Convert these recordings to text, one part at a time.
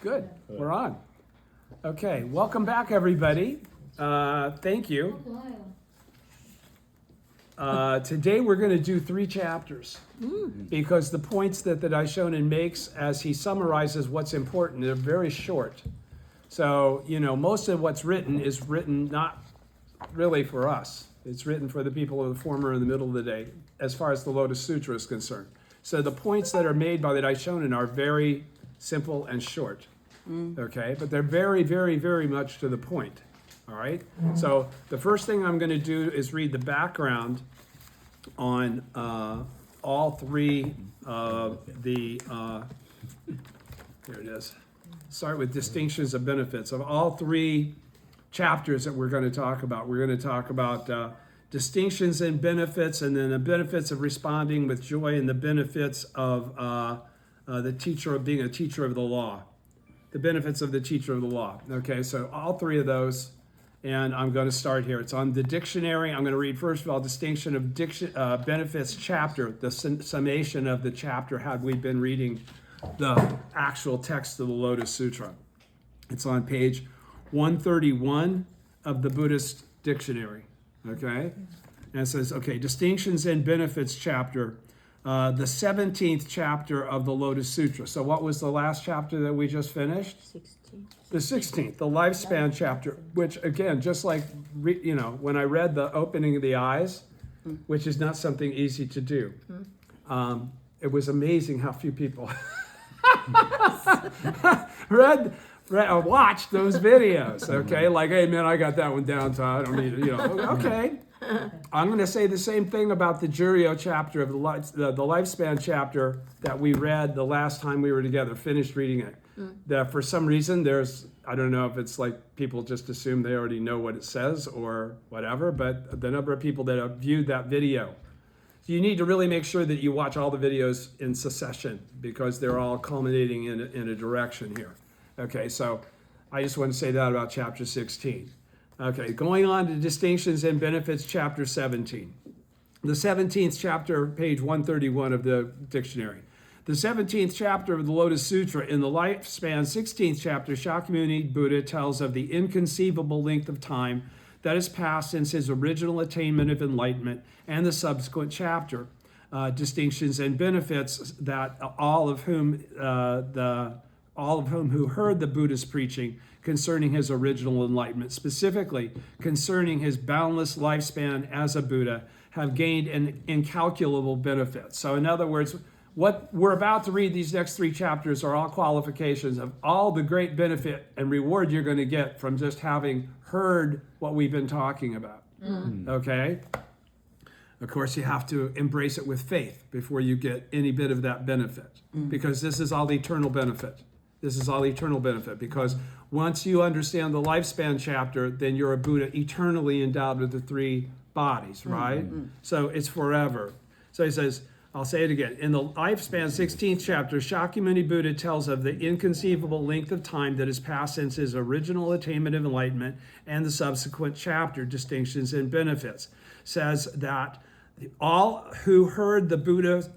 Good. We're on. Okay. Welcome back, everybody. Thank you. Today we're going to do 3 chapters because the points that Daishonin makes as he summarizes what's important, they're very short. So, most of what's written is written not really for us. It's written for the people of the former and the middle of the day as far as the Lotus Sutra is concerned. So the points that are made by the Daishonin are very simple and short, okay? But they're very, very, very much to the point, all right? So the first thing I'm going to do is read the background on all 3 of the, here it is. Start with distinctions of benefits. Of all 3 chapters that we're going to talk about, we're going to talk about distinctions and benefits, and then the benefits of responding with joy, and the benefits of the teacher of being a teacher of the law. The benefits of the teacher of the law. Okay, so all 3 of those, and I'm going to start here. It's on the dictionary. I'm going to read first of all distinction of benefits chapter, the summation of the chapter had we been reading the actual text of the Lotus Sutra. It's on page 131 of the Buddhist dictionary. Okay, and it says, okay, distinctions and benefits chapter, the 17th chapter of the Lotus Sutra. So what was the last chapter that we just finished? 16. The 16th, the lifespan chapter, which again, just like, when I read the opening of the eyes, which is not something easy to do, it was amazing how few people watch those videos, okay? Like, hey, man, I got that one down, Todd. I don't need it, Okay. I'm going to say the same thing about the Juryo chapter of the lifespan chapter that we read the last time we were together, finished reading it. That for some reason I don't know if it's like people just assume they already know what it says or whatever, but the number of people that have viewed that video. You need to really make sure that you watch all the videos in succession because they're all culminating in a direction here. Okay, so I just want to say that about chapter 16. Okay, going on to distinctions and benefits, chapter 17. The 17th chapter, page 131 of the dictionary. The 17th chapter of the Lotus Sutra, in the lifespan 16th chapter, Shakyamuni Buddha tells of the inconceivable length of time that has passed since his original attainment of enlightenment and the subsequent chapter, distinctions and benefits that all of whom who heard the Buddha's preaching concerning his original enlightenment, specifically concerning his boundless lifespan as a Buddha, have gained an incalculable benefit. So in other words, what we're about to read, these next 3 chapters, are all qualifications of all the great benefit and reward you're going to get from just having heard what we've been talking about. Okay? Of course, you have to embrace it with faith before you get any bit of that benefit, because this is all eternal benefit. This is all eternal benefit, because once you understand the lifespan chapter, then you're a Buddha eternally endowed with the 3 bodies, right? So it's forever. So he says, I'll say it again. In the lifespan 16th chapter, Shakyamuni Buddha tells of the inconceivable length of time that has passed since his original attainment of enlightenment and the subsequent chapter, distinctions and benefits. Says that all who heard the Buddha's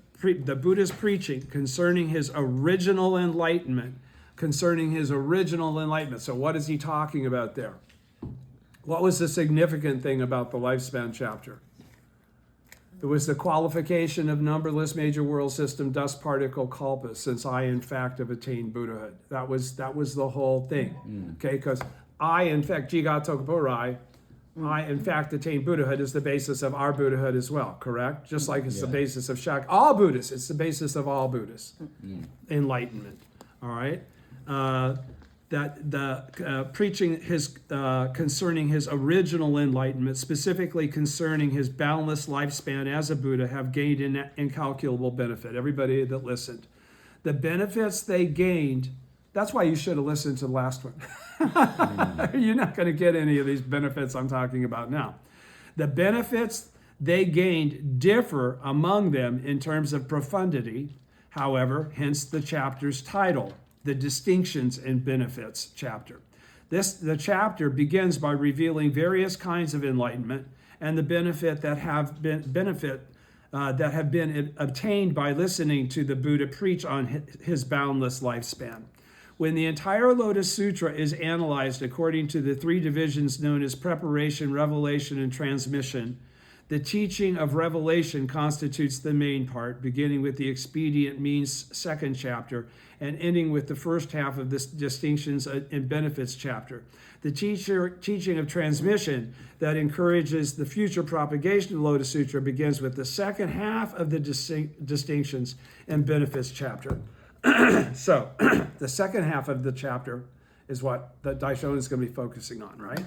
preaching concerning his original enlightenment, So what is he talking about there? What was the significant thing about the lifespan chapter? It was the qualification of numberless major world system dust particle kalpas, since I in fact have attained Buddhahood. That was the whole thing. Okay, because I in fact, Jigato Burai, I in fact attained Buddhahood is the basis of our Buddhahood as well, correct? Just like it's the basis of all Buddhists, it's the basis of all Buddhists. Enlightenment. All right? That the preaching his concerning his original enlightenment, specifically concerning his boundless lifespan as a Buddha, have gained an incalculable benefit. Everybody that listened, the benefits they gained. That's why you should have listened to the last one. You're not going to get any of these benefits I'm talking about now. The benefits they gained differ among them in terms of profundity. However, hence the chapter's title, the distinctions and benefits chapter. The chapter begins by revealing various kinds of enlightenment and the benefit that have been obtained by listening to the Buddha preach on his boundless lifespan. When the entire Lotus Sutra is analyzed according to the three divisions known as preparation, revelation, and transmission, the teaching of revelation constitutes the main part, beginning with the expedient means second chapter and ending with the first half of this distinctions and benefits chapter. The teaching of transmission that encourages the future propagation of the Lotus Sutra begins with the second half of the distinctions and benefits chapter. So the second half of the chapter is what the Daishonin is going to be focusing on, right?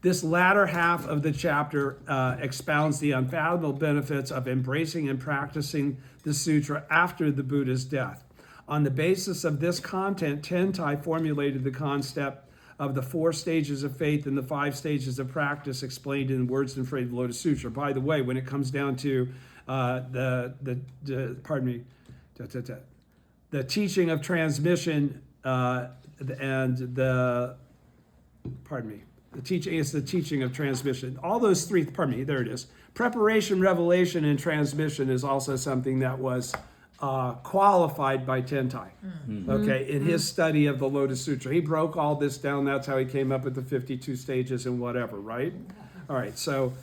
This latter half of the chapter expounds the unfathomable benefits of embracing and practicing the sutra after the Buddha's death. On the basis of this content, Tentai formulated the concept of the 4 stages of faith and the 5 stages of practice explained in Words and Phrases of the Lotus Sutra. By the way, when it comes down to the teaching of transmission the teaching is the teaching of transmission. All those three, there it is. Preparation, revelation, and transmission is also something that was qualified by Tentai, okay, in his study of the Lotus Sutra. He broke all this down. That's how he came up with the 52 stages and whatever, right? All right, so,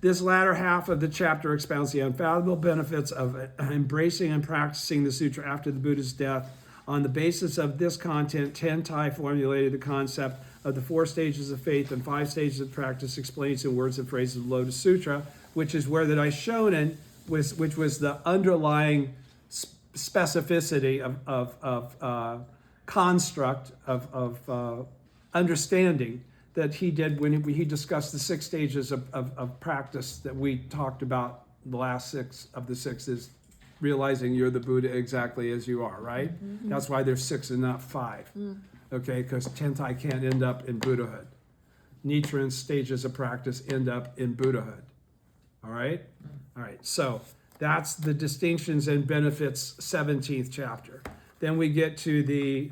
this latter half of the chapter expounds the unfathomable benefits of embracing and practicing the sutra after the Buddha's death. On the basis of this content, Tentai formulated the concept of the 4 stages of faith and 5 stages of practice explained in Words and Phrases of the Lotus Sutra, which is where the Daishonin which was the underlying specificity of construct of understanding that he did when he discussed the 6 stages of practice that we talked about. The last 6 of the 6 is realizing you're the Buddha exactly as you are, right? That's why there's 6 and not 5, okay? Because Tentai can't end up in Buddhahood. Nichiren's stages of practice end up in Buddhahood, all right? All right, so that's the distinctions and benefits 17th chapter. Then we get to the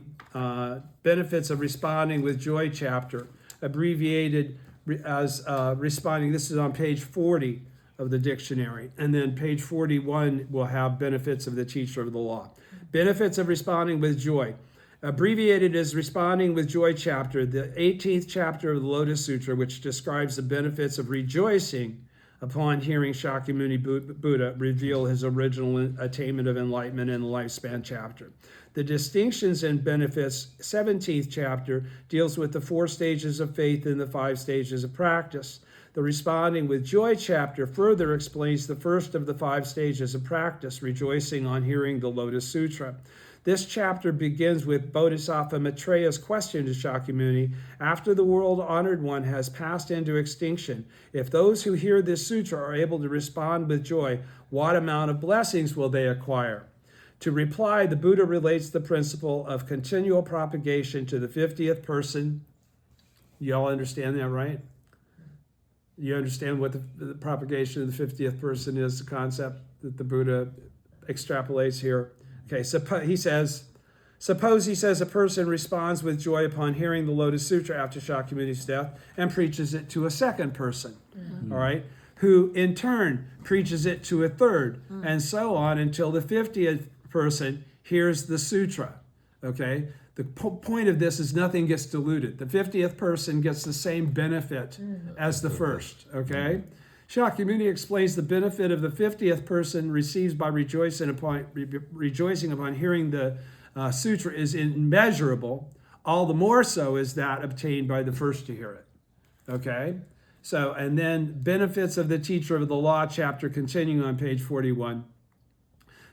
benefits of responding with joy chapter, abbreviated as responding. This is on page 40 of the dictionary. And then page 41 will have benefits of the teacher of the law. Benefits of responding with joy. Abbreviated as responding with joy chapter, the 18th chapter of the Lotus Sutra, which describes the benefits of rejoicing upon hearing Shakyamuni Buddha reveal his original attainment of enlightenment in the lifespan chapter. The distinctions and benefits 17th chapter deals with the 4 stages of faith and the 5 stages of practice. The responding with joy chapter further explains the first of the 5 stages of practice, rejoicing on hearing the Lotus Sutra. This chapter begins with Bodhisattva Maitreya's question to Shakyamuni: after the world-honored one has passed into extinction, if those who hear this sutra are able to respond with joy, what amount of blessings will they acquire? To reply, the Buddha relates the principle of continual propagation to the 50th person. You all understand that, right? You understand what the propagation of the 50th person is, the concept that the Buddha extrapolates here. Okay, he says, suppose a person responds with joy upon hearing the Lotus Sutra after Shakyamuni's death and preaches it to a second person, all right, who in turn preaches it to a third, and so on until the 50th person hears the sutra, okay? The point of this is nothing gets diluted. The 50th person gets the same benefit as the first, okay? Shakyamuni explains the benefit of the 50th person receives by rejoicing upon hearing the sutra is immeasurable. All the more so is that obtained by the first to hear it. Okay? So, and then benefits of the teacher of the law chapter continuing on page 41.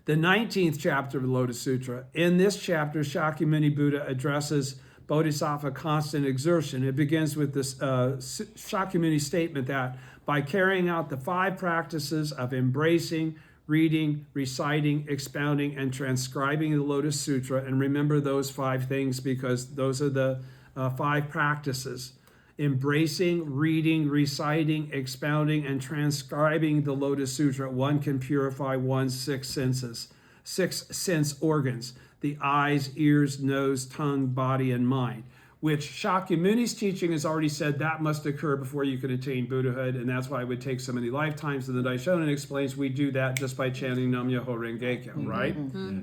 The 19th chapter of the Lotus Sutra. In this chapter, Shakyamuni Buddha addresses Bodhisattva constant exertion. It begins with this Shakyamuni statement that by carrying out the 5 practices of embracing, reading, reciting, expounding, and transcribing the Lotus Sutra, and remember those 5 things because those are the 5 practices. Embracing, reading, reciting, expounding, and transcribing the Lotus Sutra, one can purify one's 6 senses, 6 sense organs, the eyes, ears, nose, tongue, body, and mind. which Shakyamuni's teaching has already said that must occur before you can attain Buddhahood, and that's why it would take so many lifetimes. And the Daishonin explains we do that just by chanting Nam Myoho Renge Kyo, right?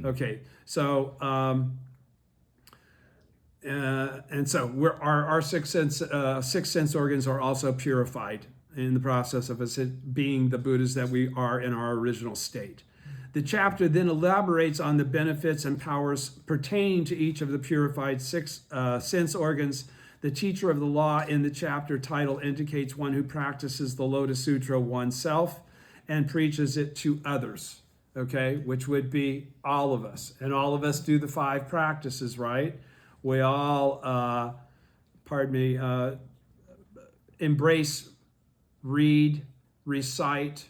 Okay, so and so our six sense organs are also purified in the process of us being the Buddhas that we are in our original state. The chapter then elaborates on the benefits and powers pertaining to each of the purified six sense organs. The teacher of the law in the chapter title indicates one who practices the Lotus Sutra oneself and preaches it to others, okay, which would be all of us. And all of us do the 5 practices, right? We all, embrace, read, recite,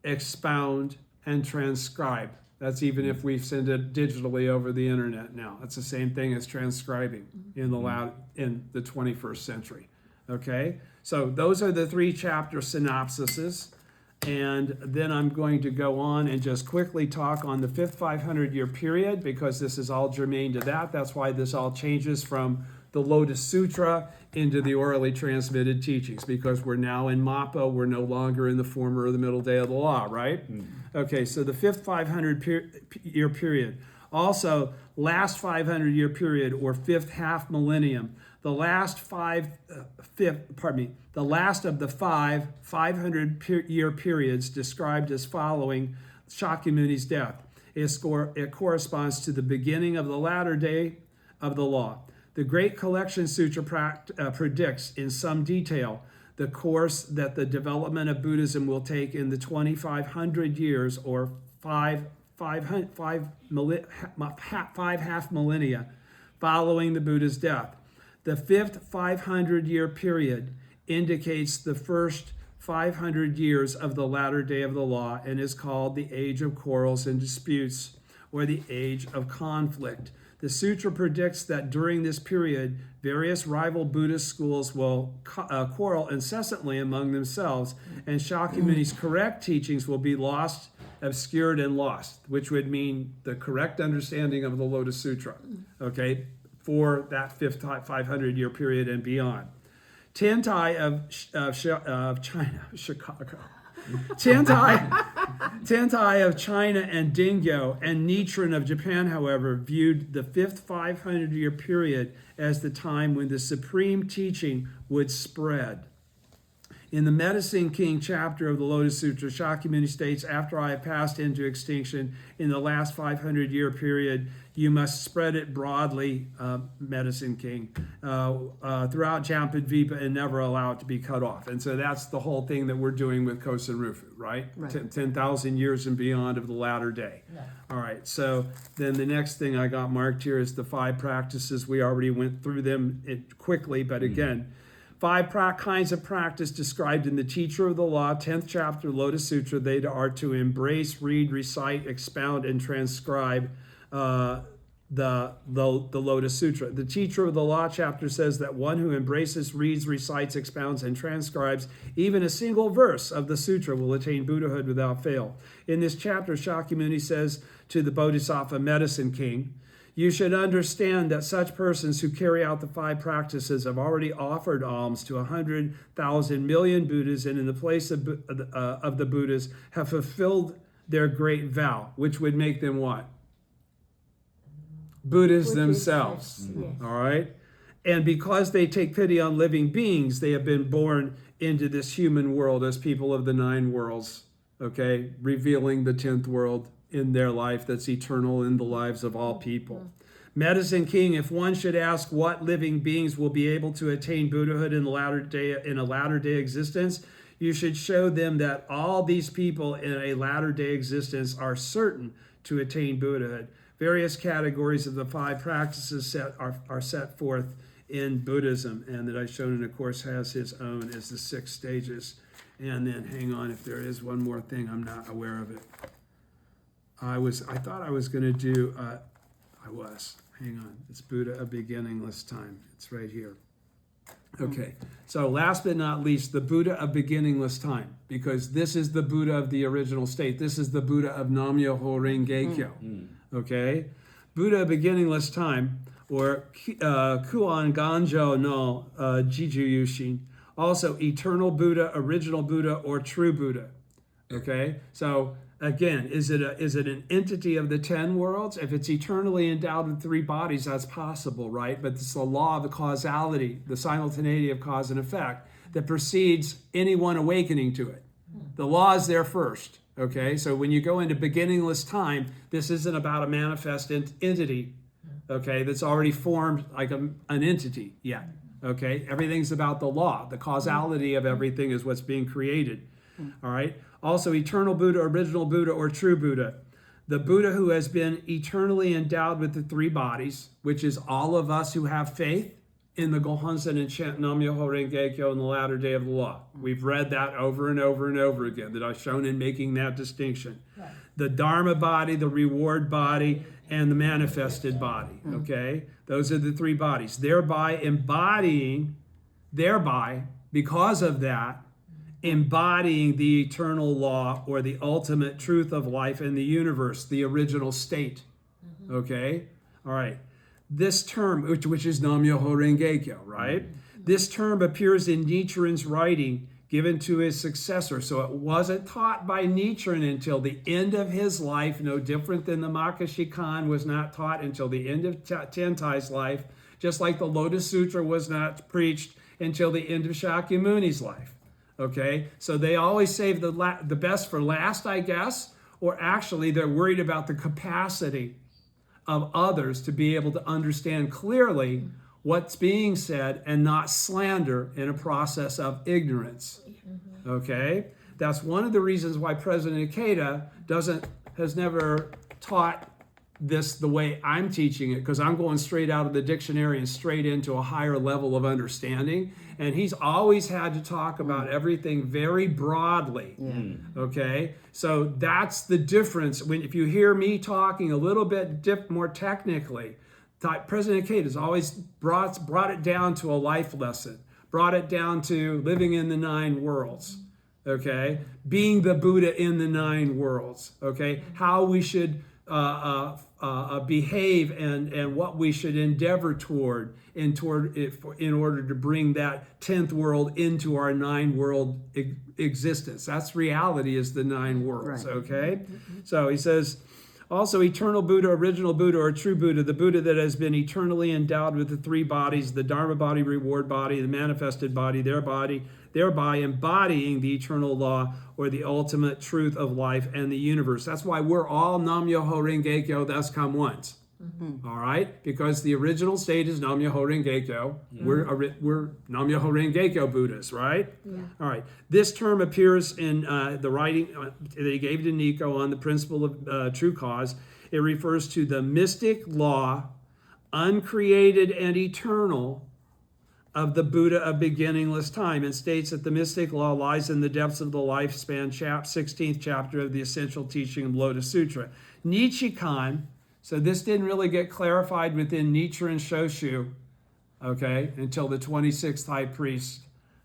expound, and transcribe. That's even if we send it digitally over the internet now. That's the same thing as transcribing in the 21st century. Okay, so those are the 3 chapter synopsises, and then I'm going to go on and just quickly talk on the 5th 500-year period, because this is all germane to that. That's why this all changes from the Lotus Sutra into the orally transmitted teachings, because we're now in Mappa, we're no longer in the former or the middle day of the law, right? Okay, so the 5th 500-year period. Also, last 500-year period, or 5th half millennium. The last the last of the 5 500-year periods described as following Shakyamuni's death. It corresponds to the beginning of the latter day of the law. The Great Collection Sutra predicts in some detail the course that the development of Buddhism will take in the 2,500 years, or five half millennia following the Buddha's death. The 5th 500-year period indicates the first 500 years of the latter day of the law and is called the Age of Quarrels and Disputes, or the Age of Conflict. The sutra predicts that during this period, various rival Buddhist schools will quarrel incessantly among themselves, and Shakyamuni's correct teachings will be lost, obscured, and lost, which would mean the correct understanding of the Lotus Sutra, okay, for that 5th 500-year period and beyond. Tentai of China, Chicago. Tentai of China and Dingyo and Nichiren of Japan, however, viewed the 5th 500-year period as the time when the supreme teaching would spread. In the Medicine King chapter of the Lotus Sutra, Shakyamuni states, after I have passed into extinction in the last 500-year period, you must spread it broadly, Medicine King, throughout Jampadvipa and never allow it to be cut off. And so that's the whole thing that we're doing with Kosen Rufu, right? 10,000 years and beyond of the latter day. Yeah. All right, so then the next thing I got marked here is the 5 practices. We already went through them quickly, but again, 5 kinds of practice described in the Teacher of the Law, 10th chapter, Lotus Sutra. They are to embrace, read, recite, expound, and transcribe the Lotus Sutra. The Teacher of the Law chapter says that one who embraces, reads, recites, expounds, and transcribes even a single verse of the sutra will attain Buddhahood without fail. In this chapter, Shakyamuni says to the Bodhisattva Medicine King, you should understand that such persons who carry out the 5 practices have already offered alms to 100,000 million Buddhas, and in the place of the Buddhas have fulfilled their great vow, which would make them what? Buddhas themselves. Yes. All right? And because they take pity on living beings, they have been born into this human world as people of the 9 worlds, okay? Revealing the 10th world in their life that's eternal in the lives of all people. Medicine King, if one should ask what living beings will be able to attain Buddhahood in a latter day existence, you should show them that all these people in a latter day existence are certain to attain Buddhahood. Various categories of the 5 practices are set forth in Buddhism, and that Daishonin, of course, has his own as the 6 stages. And then, hang on, if there is one more thing, I'm not aware of it. I thought I was going to do, hang on, it's Buddha of beginningless time. It's right here. Okay, so last but not least, the Buddha of beginningless time, because this is the Buddha of the original state. This is the Buddha of Nam Myoho Renge Kyo. Okay, Buddha of beginningless time. or Kuan Ganjo no Jiju Yushin. Also, eternal Buddha, original Buddha, or true Buddha. Okay, so again, is it an entity of the 10 worlds? If it's eternally endowed with 3 bodies, that's possible, right? But it's the law of the causality, the simultaneity of cause and effect, that precedes anyone awakening to it. The law is there first. Okay, so when you go into beginningless time, this isn't about a manifest entity, okay, that's already formed like an entity yet. Okay, everything's about the law. The causality of everything is what's being created. All right. Also, eternal Buddha, original Buddha, or true Buddha. The Buddha who has been eternally endowed with the 3 bodies, which is all of us who have faith in the Gohonzen and chant Nam-myoho Renge-kyo in the latter day of the law. We've read that over and over and over again, that I've shown in making that distinction. Right. The Dharma body, the reward body, and the manifested body, okay? Those are the 3 bodies. Thereby, because of that, embodying the eternal law or the ultimate truth of life in the universe, the original state, okay? All right. This term, which is Nam-myoho Renge-kyo, right? This term appears in Nichiren's writing given to his successor. So it wasn't taught by Nichiren until the end of his life, no different than the Makashikan was not taught until the end of Tentai's life, just like the Lotus Sutra was not preached until the end of Shakyamuni's life. Okay, so they always save the best for last, I guess, or actually they're worried about the capacity of others to be able to understand clearly what's being said and not slander in a process of ignorance. Okay, that's one of the reasons why President Ikeda has never taught this the way I'm teaching it, because I'm going straight out of the dictionary and straight into a higher level of understanding. And he's always had to talk about everything very broadly. Okay, so that's the difference. If you hear me talking a little bit more technically, President Ikeda has always brought it down to a life lesson, brought it down to living in the 9 worlds. Okay, being the Buddha in the 9 worlds. Okay, how we should behave and what we should endeavor toward in order to bring that 10th world into our 9 world existence. That's reality, is the 9 worlds. Right. Okay, so he says, also eternal Buddha, original Buddha, or true Buddha, the Buddha that has been eternally endowed with the 3 bodies, the Dharma body, reward body, the manifested body, thereby embodying the eternal law or the ultimate truth of life and the universe. That's why we're all Nam-myoho Renge-kyo, thus come once. All right? Because the original state is Nam-myoho Renge-kyo. We're Nam-myoho Renge-kyo Buddhists, right? All right. This term appears in the writing that he gave to Nico on the principle of true cause. It refers to the mystic law, uncreated and eternal, of the Buddha of beginningless time, and states that the mystic law lies in the depths of the lifespan, 16th chapter of the essential teaching of Lotus Sutra. Nichikan, so this didn't really get clarified within Nichiren Shoshu, okay, until the 26th high priest,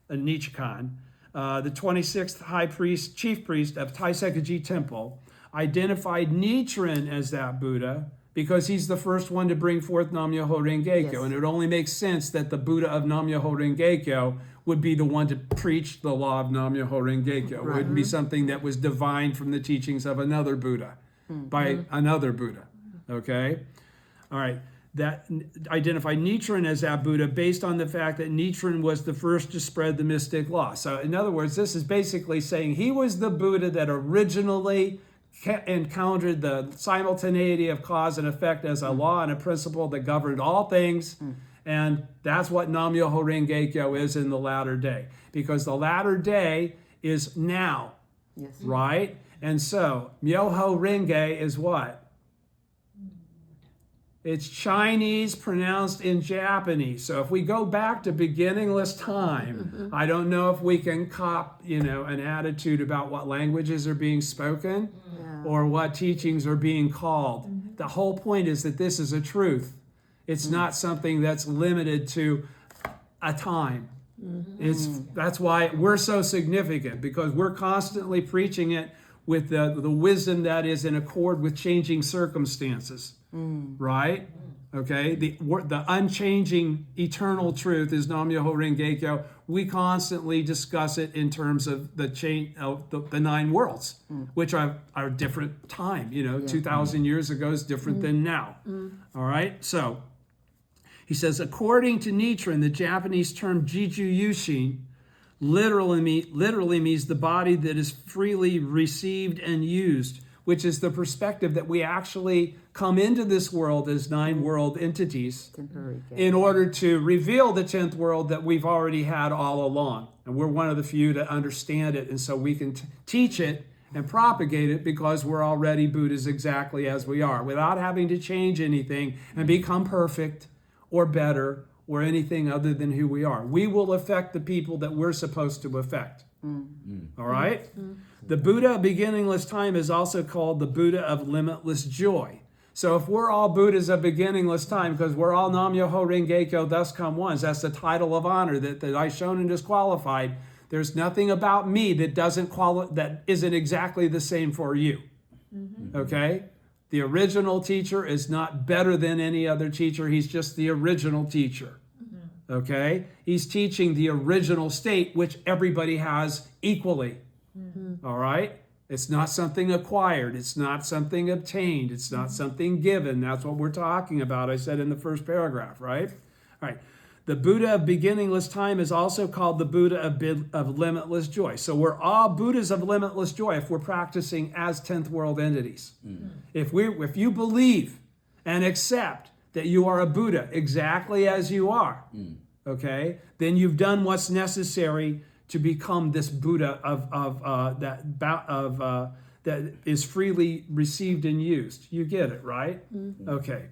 Nichikan. The 26th high priest, chief priest of Taisekaji Temple, identified Nichiren as that Buddha, because he's the first one to bring forth Nam-myoho Renge-kyo. And it only makes sense that the Buddha of Nam-myoho Renge-kyo would be the one to preach the law of Nam-myoho Renge-kyo. It wouldn't be something that was divined from the teachings of another Buddha, by another Buddha, okay? All right, that identified Nichiren as that Buddha based on the fact that Nichiren was the first to spread the mystic law. So in other words, this is basically saying he was the Buddha that originally encountered the simultaneity of cause and effect as a law and a principle that governed all things. And that's what Nam-myoho Renge-kyo is in the latter day. Because the latter day is now, right? And so, Myoho Renge is what? It's Chinese pronounced in Japanese. So if we go back to beginningless time, I don't know if we can cop, an attitude about what languages are being spoken or what teachings are being called. The whole point is that this is a truth. It's not something that's limited to a time. That's why we're so significant, because we're constantly preaching it with the wisdom that is in accord with changing circumstances. Right? Okay, the unchanging eternal truth is Nam-myoho Renge-kyo. We constantly discuss it in terms of the chain of the nine worlds, which are different time. 2,000 years ago is different than now. All right, so he says, according to Nichiren, the Japanese term Jiju Yushin literally means the body that is freely received and used, which is the perspective that we actually come into this world as nine world entities in order to reveal the 10th world that we've already had all along. And we're one of the few to understand it. And so we can teach it and propagate it because we're already Buddhas exactly as we are, without having to change anything and become perfect or better or anything other than who we are. We will affect the people that we're supposed to affect. All right? The Buddha of beginningless time is also called the Buddha of limitless joy. So if we're all Buddhas of beginningless time, because we're all Nam-myoho Renge-kyo, thus come ones, that's the title of honor that Daishonin disqualified. There's nothing about me that isn't exactly the same for you. Okay? The original teacher is not better than any other teacher. He's just the original teacher. Okay? He's teaching the original state, which everybody has equally. All right? It's not something acquired. It's not something obtained. It's not something given. That's what we're talking about, I said in the first paragraph, right? All right. The Buddha of beginningless time is also called the Buddha of limitless joy. So we're all Buddhas of limitless joy if we're practicing as 10th world entities. If you believe and accept that you are a Buddha exactly as you are, okay, then you've done what's necessary to become this Buddha that is freely received and used. You get it, right? Okay.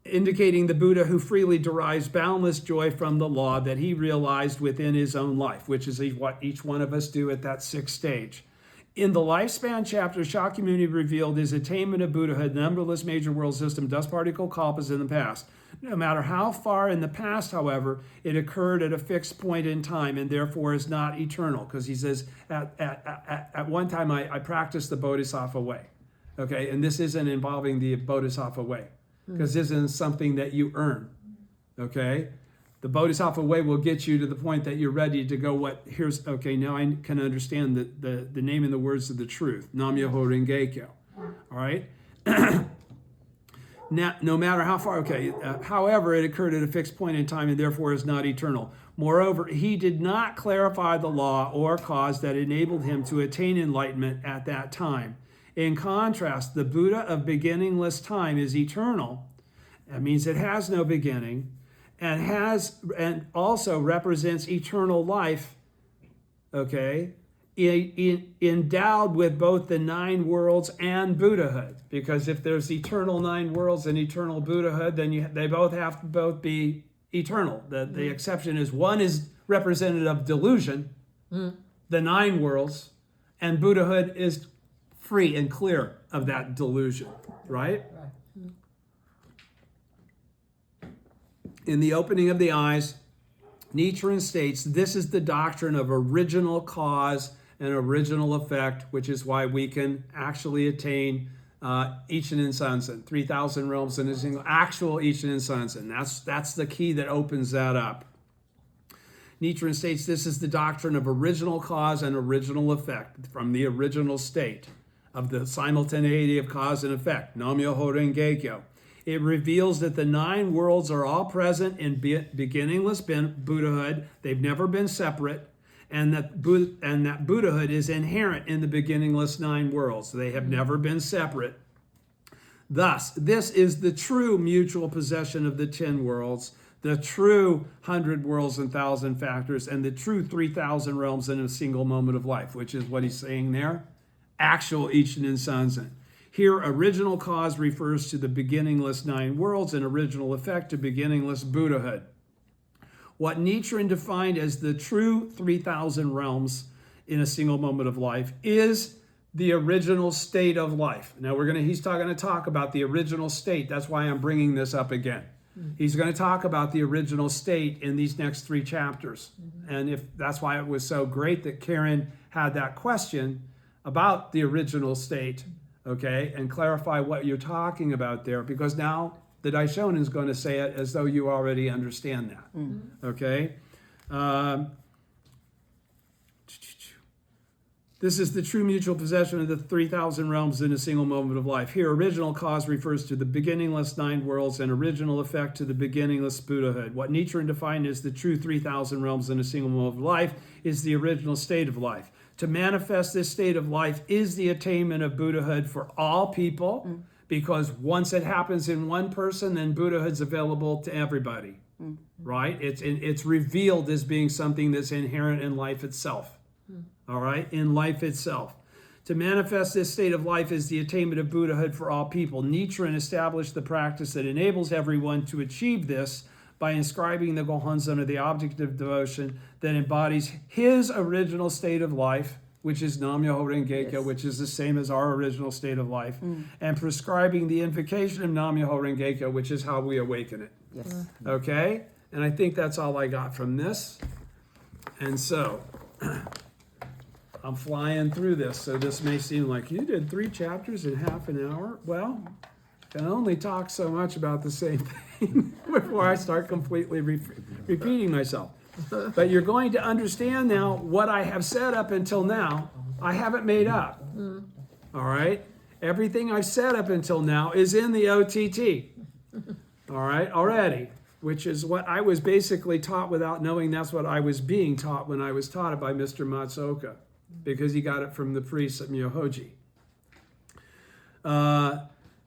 Indicating the Buddha who freely derives boundless joy from the law that he realized within his own life, which is what each one of us do at that sixth stage. In the lifespan chapter, Shakyamuni revealed his attainment of Buddhahood, numberless major world system, dust particle kalpas in the past. No matter how far in the past, however, it occurred at a fixed point in time and therefore is not eternal. Because he says, at one time I practiced the Bodhisattva way. Okay, and this isn't involving the Bodhisattva way. Because this isn't something that you earn. Okay? The Bodhisattva way will get you to the point that you're ready to go, now I can understand the name and the words of the truth. Nam-myoho Renge-kyo. All right? Now, no matter how far, however, it occurred at a fixed point in time and therefore is not eternal. Moreover, he did not clarify the law or cause that enabled him to attain enlightenment at that time. In contrast, the Buddha of beginningless time is eternal. That means it has no beginning and also represents eternal life, okay, endowed with both the nine worlds and Buddhahood. Because if there's eternal nine worlds and eternal Buddhahood, then they both have to both be eternal. The exception is one is representative of delusion, the nine worlds, and Buddhahood is free and clear of that delusion, right? In the opening of the eyes, Nichiren states, this is the doctrine of original cause and original effect, which is why we can actually attain Ichinen Sanzen, 3,000 realms in a single actual Ichinen Sanzen. That's the key that opens that up. Nichiren states this is the doctrine of original cause and original effect from the original state of the simultaneity of cause and effect. Nam-myoho Renge-kyo. It reveals that the nine worlds are all present in beginningless Buddhahood. They've never been separate. And that Buddhahood is inherent in the beginningless nine worlds. They have never been separate. Thus, this is the true mutual possession of the 10 worlds, the true 100 worlds and 1,000 factors, and the true 3,000 realms in a single moment of life, which is what he's saying there. Actual Ichinen Sanzen. Here, original cause refers to the beginningless nine worlds and original effect to beginningless Buddhahood. What Nichiren defined as the true 3,000 realms in a single moment of life is the original state of life. Now he's going to talk about the original state. That's why I'm bringing this up again. He's going to talk about the original state in these next 3 chapters. And that's why it was so great that Karen had that question about the original state okay, and clarify what you're talking about there, because now the Daishonin is going to say it as though you already understand that, okay? This is the true mutual possession of the 3,000 realms in a single moment of life. Here, original cause refers to the beginningless 9 worlds and original effect to the beginningless Buddhahood. What Nichiren defined as the true 3,000 realms in a single moment of life is the original state of life. To manifest this state of life is the attainment of Buddhahood for all people, because once it happens in one person, then Buddhahood's available to everybody, right? It's revealed as being something that's inherent in life itself. All right, in life itself. To manifest this state of life is the attainment of Buddhahood for all people. Nichiren established the practice that enables everyone to achieve this by inscribing the Gohonzon, or the object of devotion, that embodies his original state of life, which is Nam-myoho Renge-kyo, which is the same as our original state of life, and prescribing the invocation of Nam-myoho Renge-kyo, which is how we awaken it. Yes. Okay? And I think that's all I got from this. And so I'm flying through this, so this may seem like you did 3 chapters in half an hour. Well, I can only talk so much about the same thing before I start completely repeating myself. But you're going to understand now what I have said up until now, I haven't made up. All right? Everything I've said up until now is in the OTT. All right, already, which is what I was basically taught without knowing that's what I was being taught when I was taught it by Mr. Matsuoka, because he got it from the priests at Myohoji.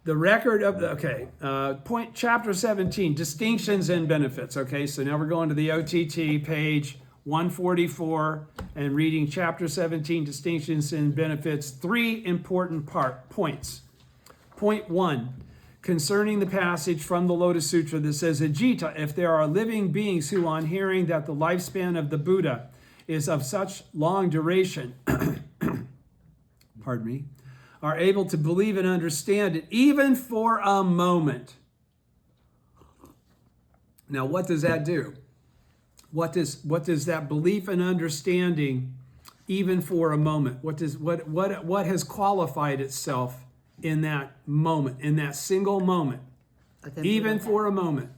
The record of the, point chapter 17, distinctions and benefits. Okay, so now we're going to the OTT page 144 and reading chapter 17, distinctions and benefits. 3 important points. Point 1, concerning the passage from the Lotus Sutra that says, Ajita, if there are living beings who, on hearing that the lifespan of the Buddha is of such long duration, pardon me, are able to believe and understand it, even for a moment. Now, what does that do? What does that belief and understanding, even for a moment, what has qualified itself in that moment, in that single moment, even for a moment?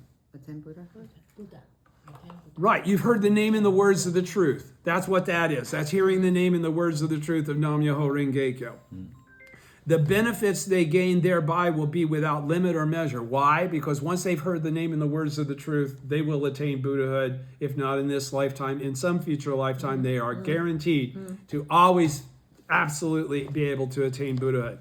Right, you've heard the name and the words of the truth. That's what that is. That's hearing the name and the words of the truth of Nam-myoho Renge-kyo. The benefits they gain thereby will be without limit or measure. Why? Because once they've heard the name and the words of the truth, they will attain Buddhahood, if not in this lifetime. In some future lifetime, they are guaranteed to always absolutely be able to attain Buddhahood.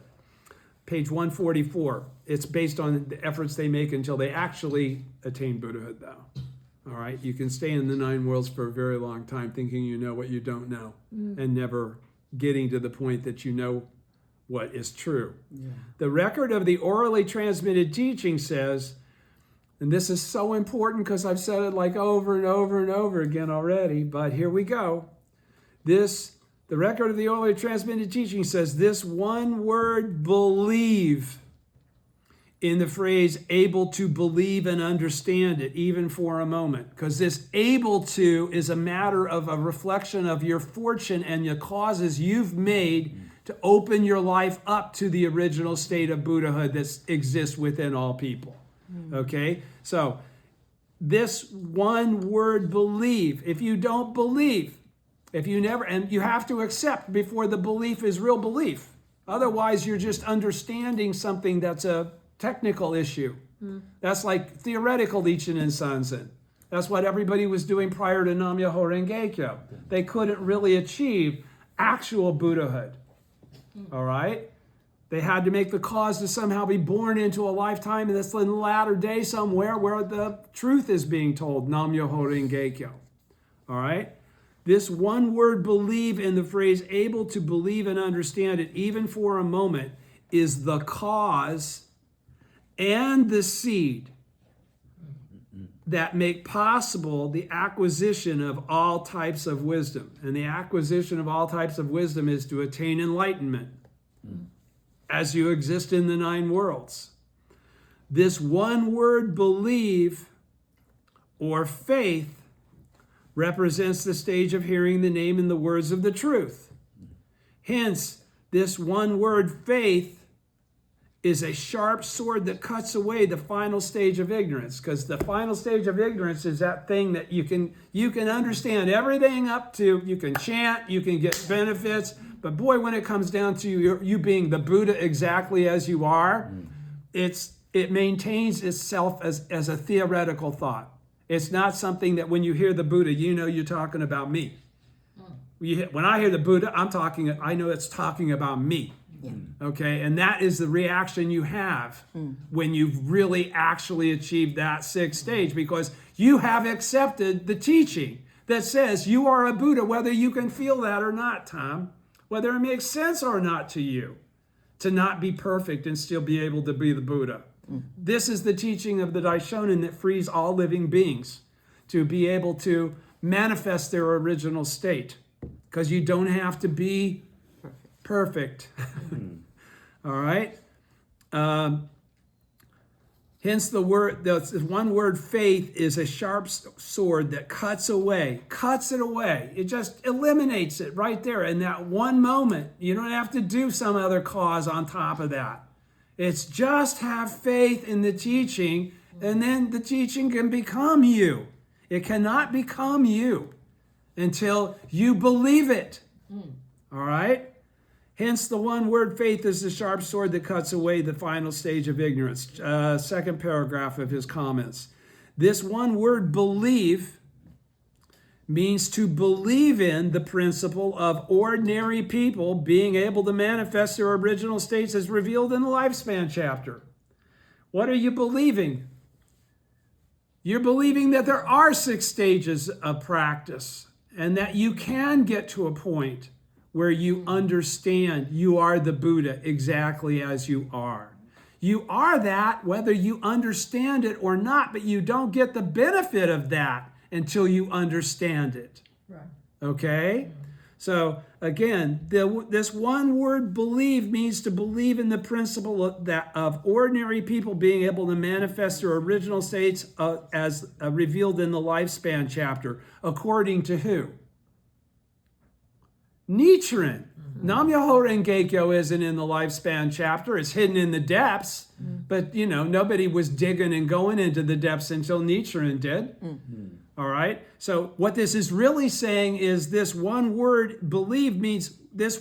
Page 144. It's based on the efforts they make until they actually attain Buddhahood, though. All right? You can stay in the 9 worlds for a very long time thinking you know what you don't know and never getting to the point that you know what is true. Yeah. The record of the orally transmitted teaching says, and this is so important because I've said it like over and over and over again already, but here we go. The record of the orally transmitted teaching says this one word, believe, in the phrase able to believe and understand it, even for a moment. Because this able to is a matter of a reflection of your fortune and the causes you've made to open your life up to the original state of Buddhahood that exists within all people. Okay? So, this one word, believe. If you don't believe, if you never, and you have to accept before the belief is real belief. Otherwise, you're just understanding something that's a technical issue. That's like theoretical Ichinen Sanzen. That's what everybody was doing prior to Nam-myoho Renge-kyo. They couldn't really achieve actual Buddhahood. All right? They had to make the cause to somehow be born into a lifetime, and that's in the latter day somewhere where the truth is being told, Nam-myoho Renge-kyo. All right? This one word, believe, in the phrase able to believe and understand it, even for a moment, is the cause and the seed that make possible the acquisition of all types of wisdom. And the acquisition of all types of wisdom is to attain enlightenment as you exist in the 9 worlds. This one word, believe, or faith, represents the stage of hearing the name and the words of the truth. Hence, this one word, faith, is a sharp sword that cuts away the final stage of ignorance. Because the final stage of ignorance is that thing that you can understand everything up to, you can chant, you can get benefits, but boy, when it comes down to you being the Buddha exactly as you are, it maintains itself as a theoretical thought. It's not something that when you hear the Buddha, you know you're talking about me. When I hear the Buddha, I know it's talking about me. Yeah. Okay, and that is the reaction you have when you've really actually achieved that sixth stage, because you have accepted the teaching that says you are a Buddha, whether you can feel that or not, Tom, whether it makes sense or not to you, to not be perfect and still be able to be the Buddha. This is the teaching of the Daishonin that frees all living beings to be able to manifest their original state, because you don't have to be perfect. All right. Hence the one word faith is a sharp sword that cuts it away. It just eliminates it right there in that one moment. You don't have to do some other cause on top of that. It's just have faith in the teaching, and then the teaching can become you. It cannot become you until you believe it. All right? Hence, the one word faith is the sharp sword that cuts away the final stage of ignorance. Second paragraph of his comments. This one word believe means to believe in the principle of ordinary people being able to manifest their original states as revealed in the lifespan chapter. What are you believing? You're believing that there are 6 stages of practice and that you can get to a point where you understand you are the Buddha exactly as you are. You are that whether you understand it or not, but you don't get the benefit of that until you understand it. Right. Okay? So again, this one word believe means to believe in the principle of ordinary people being able to manifest their original states as revealed in the lifespan chapter. According to who? Nichiren. Nam-myoho Renge-kyo isn't in the lifespan chapter. It's hidden in the depths. But, nobody was digging and going into the depths until Nichiren did. All right? So what this is really saying is this one word, believe, means is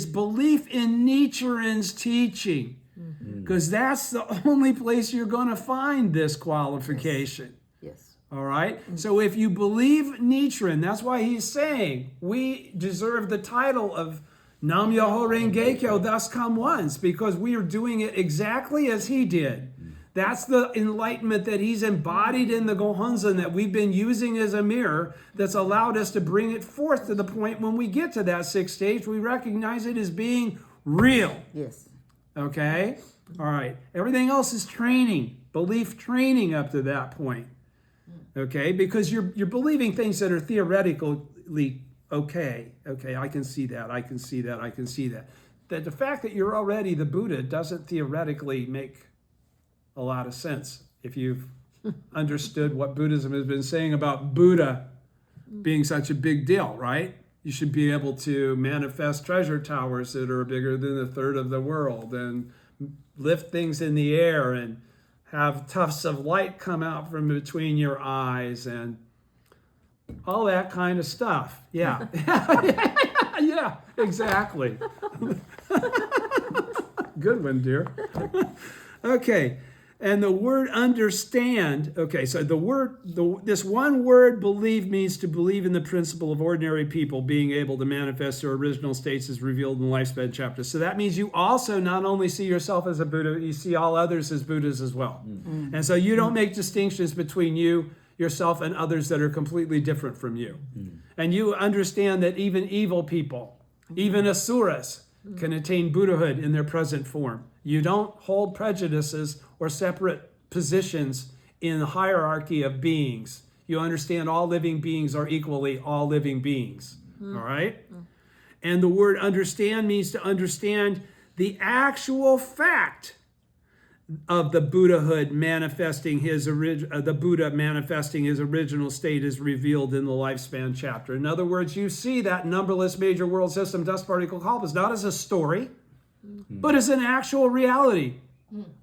belief in Nichiren's teaching. Because that's the only place you're going to find this qualification. Yes. All right? So if you believe Nichiren, that's why he's saying we deserve the title of Nam-myoho Renge-kyo, thus come once, because we are doing it exactly as he did. That's the enlightenment that he's embodied in the Gohonzon that we've been using as a mirror that's allowed us to bring it forth to the point when we get to that 6th stage, we recognize it as being real. Yes. Okay? All right. Everything else is training, belief training up to that point. Okay? Because you're believing things that are theoretically okay. Okay, I can see that. I can see that. I can see that. That the fact that you're already the Buddha doesn't theoretically make a lot of sense if you've understood what Buddhism has been saying about Buddha being such a big deal, right? You should be able to manifest treasure towers that are bigger than a third of the world and lift things in the air and have tufts of light come out from between your eyes and all that kind of stuff. Yeah. Yeah, exactly. Good one, dear. Okay. And the word understand, okay, so this one word believe means to believe in the principle of ordinary people being able to manifest their original states as revealed in the lifespan chapter. So that means you also not only see yourself as a Buddha, you see all others as Buddhas as well. And so you don't make distinctions between you, yourself, and others that are completely different from you. And you understand that even evil people, even asuras, can attain Buddhahood in their present form. You don't hold prejudices or separate positions in the hierarchy of beings. You understand all living beings are equally all living beings. All right? And the word understand means to understand the actual fact of the Buddhahood manifesting the Buddha manifesting his original state is revealed in the lifespan chapter. In other words, you see that numberless major world system dust particle kalpas not as a story, but is an actual reality,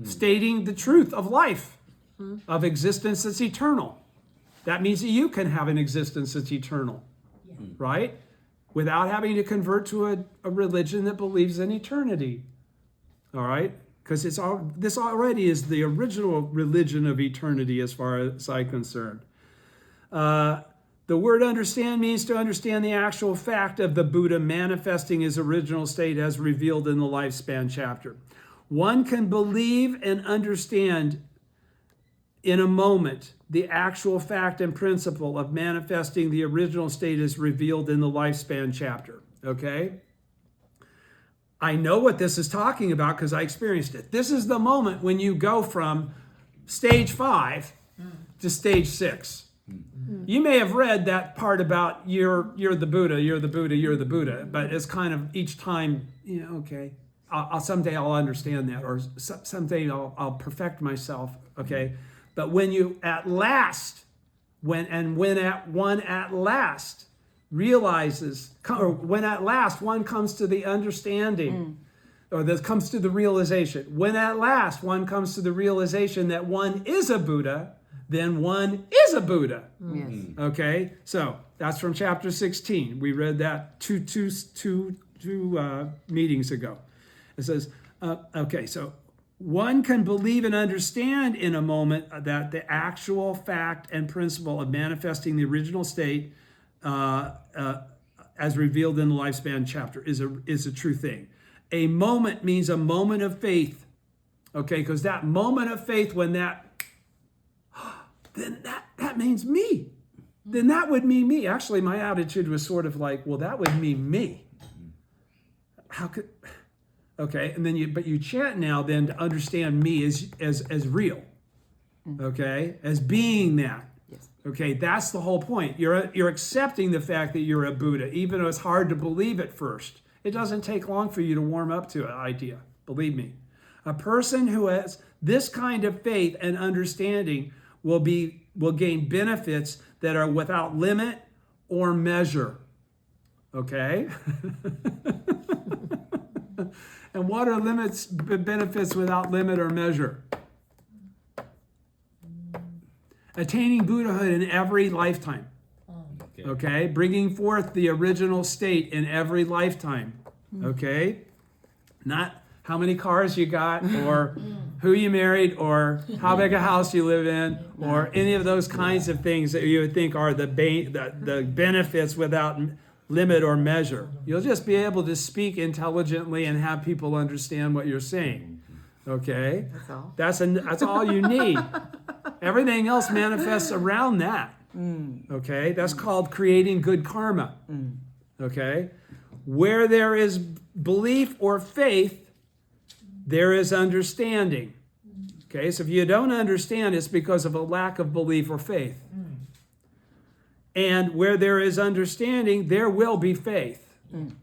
stating the truth of life, of existence that's eternal. That means that you can have an existence that's eternal, right? Without having to convert to a religion that believes in eternity, all right? Because this already is the original religion of eternity as far as I'm concerned. The word understand means to understand the actual fact of the Buddha manifesting his original state as revealed in the lifespan chapter. One can believe and understand in a moment the actual fact and principle of manifesting the original state as revealed in the lifespan chapter. Okay? I know what this is talking about because I experienced it. This is the moment when you go from stage 5 to stage 6. You may have read that part about you're the Buddha, you're the Buddha, you're the Buddha, but it's kind of each time, okay, someday I'll understand that, or someday I'll perfect myself, okay? But when you at last, when one at last realizes, or when at last one comes to the understanding, or that comes to the realization, when at last one comes to the realization that one is a Buddha, then one is a Buddha. Yes. Okay, so that's from chapter 16. We read that two meetings ago. It says, okay, so one can believe and understand in a moment that the actual fact and principle of manifesting the original state as revealed in the lifespan chapter is a true thing. A moment means a moment of faith. Okay, because that moment of faith, when then that means me. Then that would mean me. Actually, my attitude was sort of like, well, that would mean me. How could, okay, and then you chant now then to understand me as real, okay, as being that. Yes. Okay, that's the whole point. You're accepting the fact that you're a Buddha, even though it's hard to believe at first. It doesn't take long for you to warm up to an idea, believe me. A person who has this kind of faith and understanding will gain benefits that are without limit or measure. Okay? And what are benefits without limit or measure? Attaining Buddhahood in every lifetime. Okay? Bringing forth the original state in every lifetime. Okay? Not how many cars you got, or who you married, or how big a house you live in, or any of those kinds of things that you would think are the benefits without limit or measure. You'll just be able to speak intelligently and have people understand what you're saying. Okay? That's all. That's all you need. Everything else manifests around that. Okay? That's called creating good karma. Okay? Where there is belief or faith, there is understanding. Okay, so if you don't understand, it's because of a lack of belief or faith. And where there is understanding, there will be faith,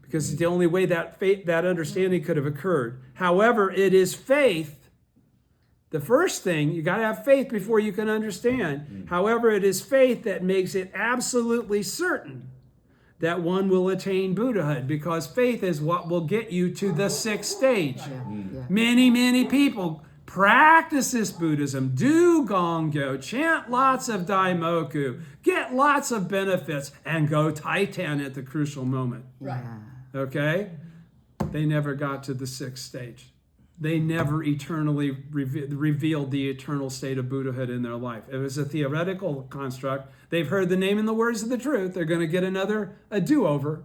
because it's the only way that understanding could have occurred. However, it is faith. The first thing, you got to have faith before you can understand. However, it is faith that makes it absolutely certain that one will attain Buddhahood, because faith is what will get you to the 6th stage. Yeah. Many people practice this Buddhism, do Gongyo, chant lots of Daimoku, get lots of benefits, and go Titan at the crucial moment. Right. Okay? They never got to the 6th stage. They never eternally revealed the eternal state of Buddhahood in their life. It was a theoretical construct. They've heard the name and the words of the truth. They're going to get a do-over,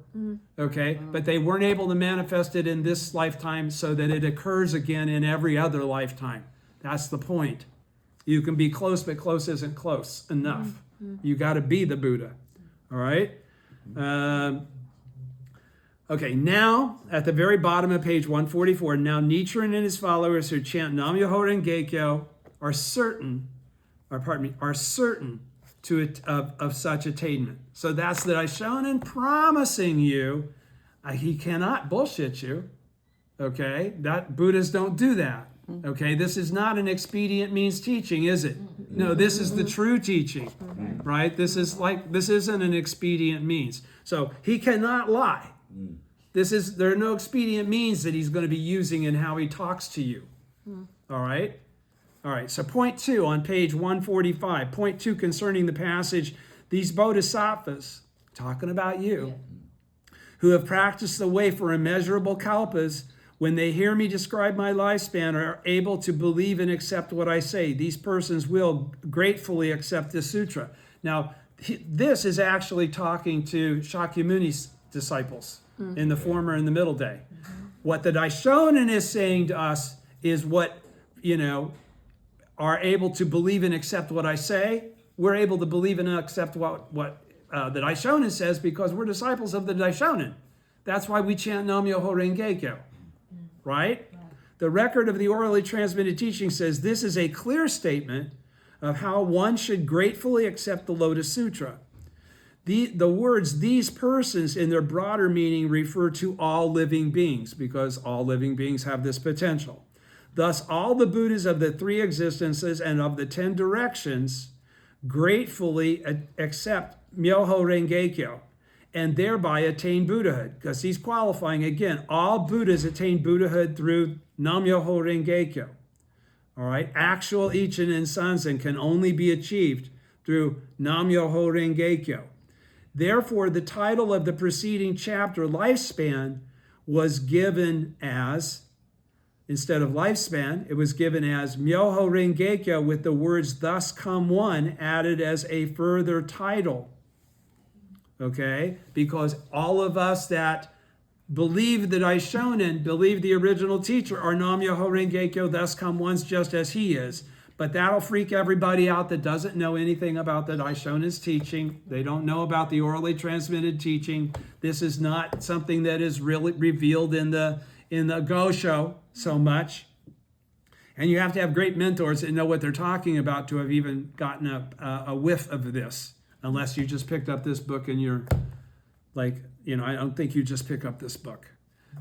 okay? But they weren't able to manifest it in this lifetime so that it occurs again in every other lifetime. That's the point. You can be close, but close isn't close enough. You got to be the Buddha, all right? Okay, now at the very bottom of page 144, now Nichiren and his followers who chant Nam-myoho Renge-kyo are certain of such attainment. So that's that I've shown and promising you. He cannot bullshit you. Okay, that Buddhists don't do that. Okay, this is not an expedient means teaching, is it? No, this is the true teaching, right? This isn't an expedient means. So he cannot lie. There are no expedient means that he's going to be using in how he talks to you. All right? All right, so point 2 on page 145. Point 2 concerning the passage, these bodhisattvas, talking about you, who have practiced the way for immeasurable kalpas, when they hear me describe my lifespan, are able to believe and accept what I say. These persons will gratefully accept this sutra. Now, this is actually talking to Shakyamuni's disciples in the former and the middle day. What the Daishonin is saying to us is what, are able to believe and accept what I say. We're able to believe and accept what the Daishonin says because we're disciples of the Daishonin. That's why we chant Nam-myoho Renge-kyo, right? The record of the orally transmitted teaching says this is a clear statement of how one should gratefully accept the Lotus Sutra. The words "these persons" in their broader meaning refer to all living beings because all living beings have this potential. Thus, all the Buddhas of the 3 existences and of the 10 directions gratefully accept Myoho Renge-kyo and thereby attain Buddhahood. Because he's qualifying again, all Buddhas attain Buddhahood through Nam-myoho Renge-kyo. All right, actual Ichen and Sanzen can only be achieved through Nam-myoho Renge-kyo. Therefore, the title of the preceding chapter, Lifespan, was given as, instead of lifespan, it was given as Myoho Renge-kyo with the words "thus come one" added as a further title. Okay? Because all of us that believe the Daishonin, believe the original teacher, are Nam-myoho Renge-kyo, thus come ones just as he is. But that'll freak everybody out that doesn't know anything about the Daishonin's teaching. They don't know about the orally transmitted teaching. This is not something that is really revealed in the Gosho so much. And you have to have great mentors that know what they're talking about to have even gotten a whiff of this. Unless you just picked up this book and you're like, I don't think you just pick up this book.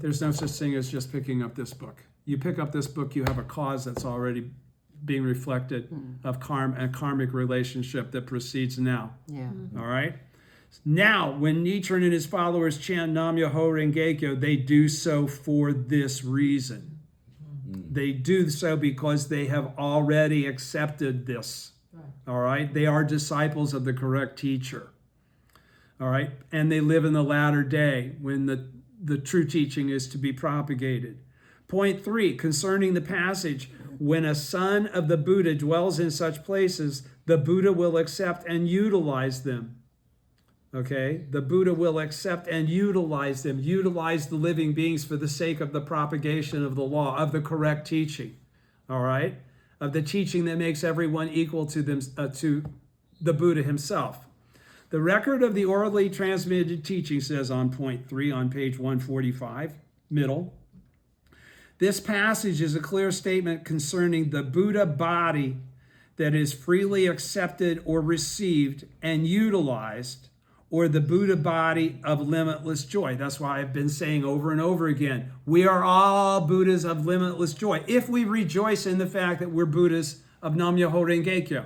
There's no such thing as just picking up this book. You pick up this book, you have a cause that's already being reflected of a karmic relationship that proceeds now. Yeah. All right? Now, when Nichiren and his followers chant Nam-myoho Renge-kyo, they do so for this reason. They do so because they have already accepted this. All right? They are disciples of the correct teacher. All right? And they live in the latter day when the true teaching is to be propagated. Point 3, concerning the passage, when a son of the Buddha dwells in such places, the Buddha will accept and utilize them. Okay? The Buddha will accept and utilize them, utilize the living beings for the sake of the propagation of the law, of the correct teaching. All right? Of the teaching that makes everyone equal to them, to the Buddha himself. The record of the orally transmitted teaching says on point 3 on page 145, middle, this passage is a clear statement concerning the Buddha body that is freely accepted or received and utilized, or the Buddha body of limitless joy. That's why I've been saying over and over again, we are all Buddhas of limitless joy. If we rejoice in the fact that we're Buddhas of Nam-myoho Renge-kyo,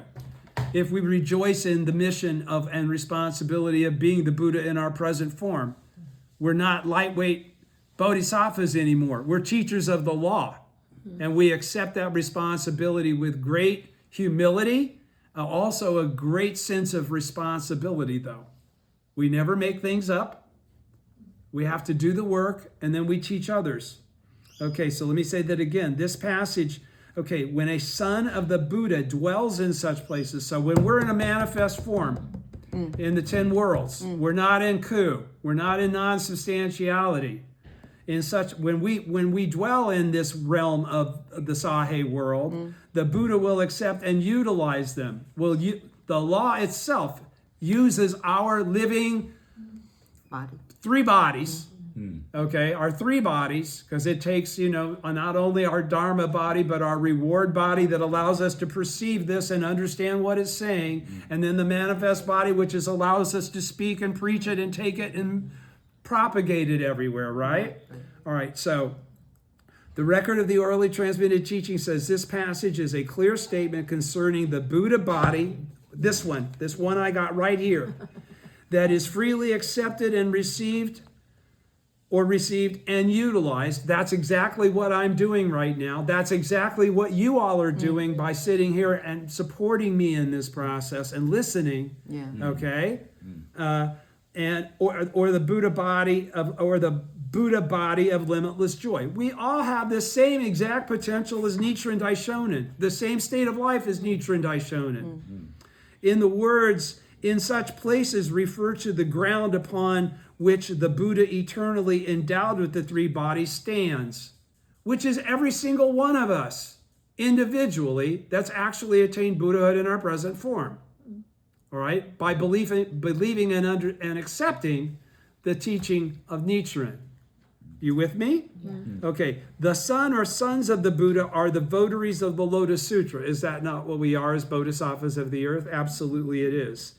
if we rejoice in the mission of and responsibility of being the Buddha in our present form, we're not lightweight bodhisattvas anymore. We're teachers of the law, and we accept that responsibility with great humility, also a great sense of responsibility, though. We never make things up. We have to do the work, and then we teach others. Okay, so let me say that again. This passage, okay, when a son of the Buddha dwells in such places, so when we're in a manifest form in the 10 worlds, we're not in Ku, we're not in non-substantiality. In such, when we dwell in this realm of the Sahe world, the Buddha will accept and utilize them. The law itself uses our living Body. 3 bodies, okay, our 3 bodies, because it takes, not only our Dharma body, but our reward body that allows us to perceive this and understand what it's saying, and then the manifest body, which allows us to speak and preach it and take it and propagate it everywhere, right? All right, so the record of the orally transmitted teaching says this passage is a clear statement concerning the Buddha body, this one I got right here, that is freely accepted and received or received and utilized. That's exactly what I'm doing right now. That's exactly what you all are doing by sitting here and supporting me in this process and listening. Yeah. Okay, and or the Buddha body of limitless joy. We all have the same exact potential as Nichiren Daishonin, the same state of life as Nichiren Daishonin. In the words, in such places refer to the ground upon which the Buddha eternally endowed with the three bodies stands, which is every single one of us individually that's actually attained Buddhahood in our present form. All right, by believing and accepting the teaching of Nichiren. You with me? Yeah. Okay, the son or sons of the Buddha are the votaries of the Lotus Sutra. Is that not what we are as bodhisattvas of the earth? Absolutely it is.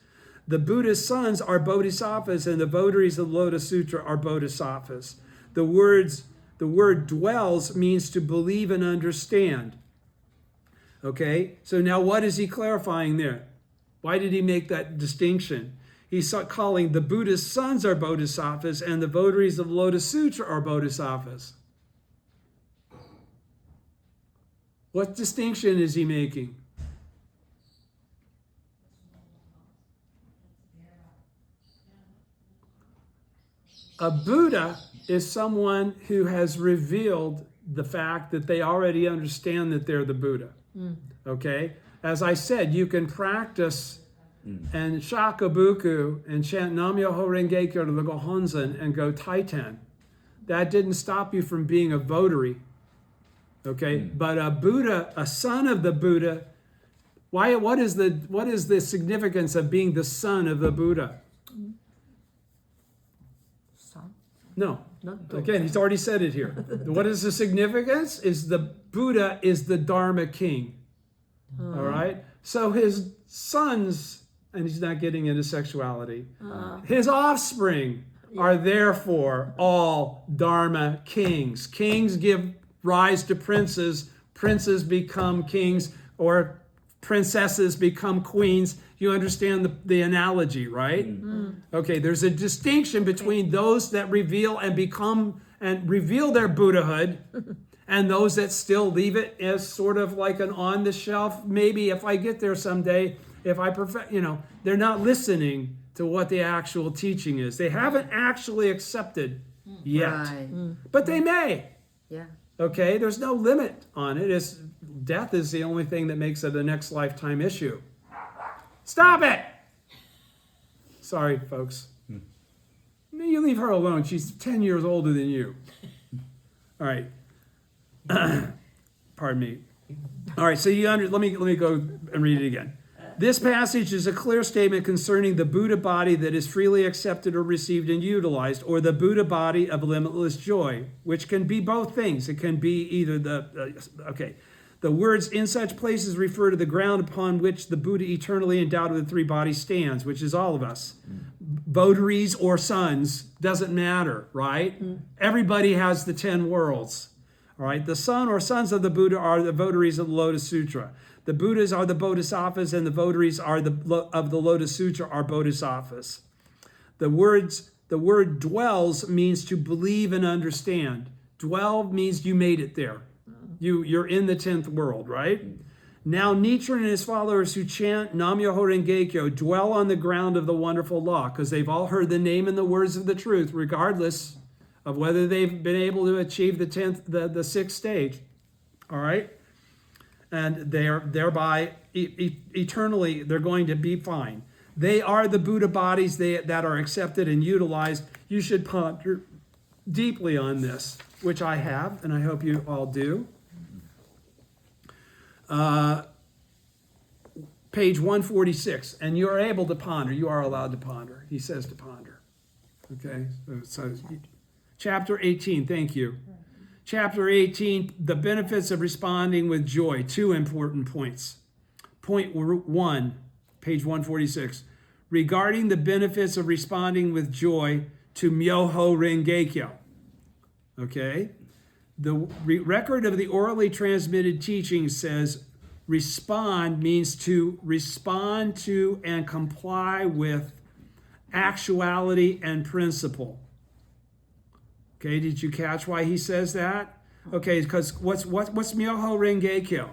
The Buddha's sons are bodhisattvas, and the votaries of the Lotus Sutra are bodhisattvas. The word dwells means to believe and understand. Okay, so now what is he clarifying there? Why did he make that distinction? He's calling the Buddha's sons are bodhisattvas and the votaries of the Lotus Sutra are bodhisattvas. What distinction is he making? A Buddha is someone who has revealed the fact that they already understand that they're the Buddha. Okay? As I said, you can practice and shakabuku and chant Nam-myoho Renge Kyo to the Gohonzon and go Taiten. That didn't stop you from being a votary. Okay? But a Buddha, a son of the Buddha, what is the significance of being the son of the Buddha? No. Again, he's already said it here. What is the significance? Is the Buddha is the Dharma king. All right? So his sons, and he's not getting into sexuality, his offspring are therefore all Dharma kings. Kings give rise to princes. Princes become kings, or princesses become queens. You understand the analogy, right? Okay, there's a distinction between those that reveal and become and reveal their Buddhahood and those that still leave it as sort of like an on the shelf. Maybe if I get there someday, if I perfect, they're not listening to what the actual teaching is. They haven't actually accepted yet, right. But they may. Yeah. Okay, there's no limit on it. Death is the only thing that makes it a next lifetime issue. Stop it! Sorry, folks. You leave her alone. She's 10 years older than you. All right. Pardon me. All right, so let me go and read it again. This passage is a clear statement concerning the Buddha body that is freely accepted or received and utilized, or the Buddha body of limitless joy, which can be both things. It can be either the words in such places refer to the ground upon which the Buddha eternally endowed with the three bodies stands, which is all of us. Votaries or sons, doesn't matter, right? Everybody has the 10 worlds. All right, the son or sons of the Buddha are the votaries of the Lotus Sutra. The Buddhas are the bodhisattvas, and the votaries of the Lotus Sutra are bodhisattvas. The word dwells means to believe and understand. Dwell means you made it there. You're in the 10th world, right? Now Nichiren and his followers who chant Nam-myoho Renge Kyo dwell on the ground of the wonderful law, because they've all heard the name and the words of the truth, regardless of whether they've been able to achieve the 6th stage. All right? And they are thereby eternally, they're going to be fine. They are the Buddha bodies that are accepted and utilized. You should ponder deeply on this, which I have, and I hope you all do. Page 146, and you are able to ponder. You are allowed to ponder. He says to ponder. Okay? So chapter 18, thank you. Chapter 18, the benefits of responding with joy. 2 important points. Point 1, page 146. Regarding the benefits of responding with joy to Myoho Renge Kyo. Okay? The record of the orally transmitted teaching says respond means to respond to and comply with actuality and principle. Okay, did you catch why he says that? Okay, because what's Myoho Renge Kyo?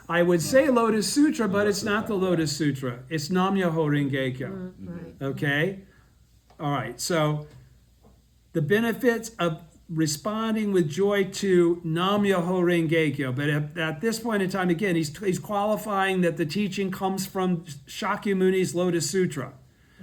I would say Lotus Sutra, but it's not the Lotus Sutra. It's Nam Myoho Renge Kyo. Okay? All right, so the benefits of responding with joy to Nam Myoho Renge Kyo. But at this point in time, again, he's qualifying that the teaching comes from Shakyamuni's Lotus Sutra.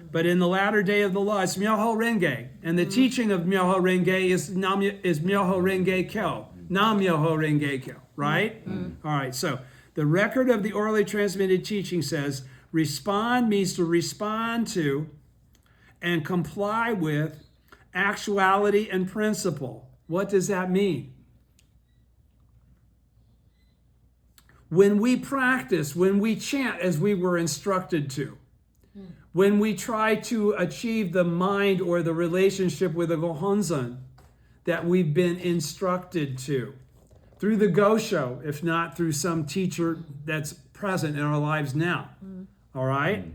But in the latter day of the law, it's Myoho Renge. And the teaching of Myoho Renge is Myoho Renge Kyo. Nam Myoho Renge Kyo, right? All right, so the record of the orally transmitted teaching says, respond means to respond to and comply with actuality and principle. What does that mean? When we practice, when we chant as we were instructed to, when we try to achieve the mind or the relationship with the Gohonzon that we've been instructed to, through the Gosho, if not through some teacher that's present in our lives now, all right?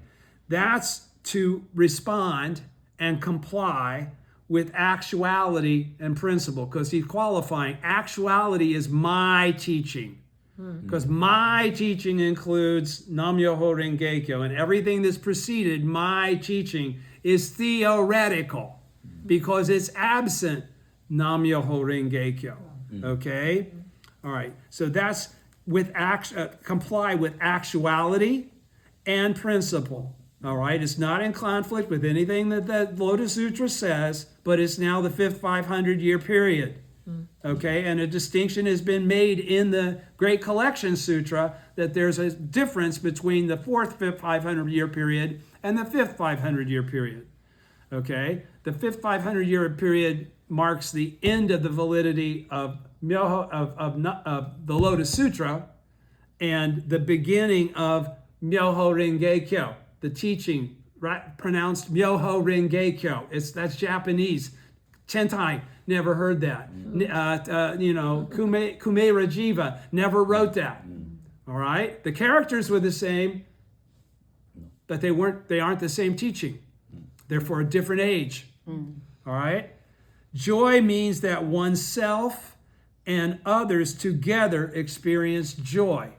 That's to respond and comply with actuality and principle, because he's qualifying. Actuality is my teaching, because my teaching includes Nam Myoho Renge Kyo, and everything that's preceded my teaching is theoretical, because it's absent Nam Myoho Renge Kyo. Okay? All right. So that's with comply with actuality and principle. All right, it's not in conflict with anything that the Lotus Sutra says, but it's now the fifth 500-year period. Okay, and a distinction has been made in the Great Collection Sutra that there's a difference between the fourth 500-year period and the fifth 500-year period. Okay, the fifth 500-year period marks the end of the validity of the Lotus Sutra and the beginning of Myoho Renge Kyo. The teaching, right, pronounced Myoho Renge Kyo. That's Japanese. Tentai never heard that. Kumeira Jiva never wrote that. All right? The characters were the same, but they aren't the same teaching. They're for a different age. All right? Joy means that oneself and others together experience joy.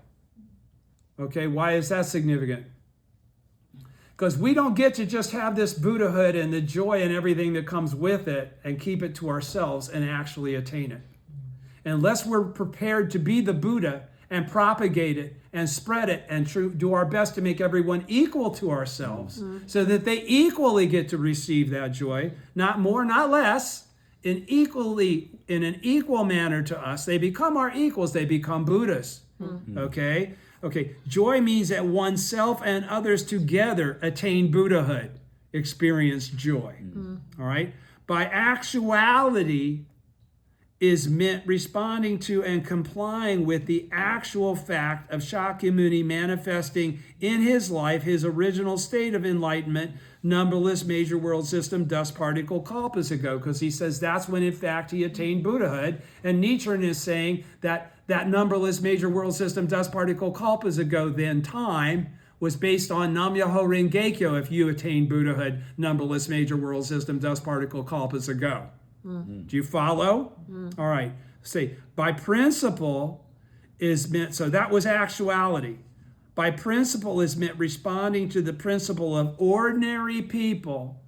Okay, why is that significant? Because we don't get to just have this Buddhahood and the joy and everything that comes with it and keep it to ourselves and actually attain it. Unless we're prepared to be the Buddha and propagate it and spread it and do our best to make everyone equal to ourselves so that they equally get to receive that joy, not more, not less, in an equal manner to us. They become our equals, they become Buddhas. Okay? Okay, joy means that oneself and others together attain Buddhahood, experience joy. All right? By actuality is meant responding to and complying with the actual fact of Shakyamuni manifesting in his life his original state of enlightenment, numberless major world system dust particle kalpas ago, because he says that's when in fact he attained Buddhahood. And Nichiren is saying that numberless major world system dust particle kalpas ago then time was based on Nam Myoho Renge Kyo if you attain Buddhahood, numberless major world system dust particle kalpas ago. Do you follow? All right. See, by principle is meant, so that was actuality. By principle is meant responding to the principle of ordinary people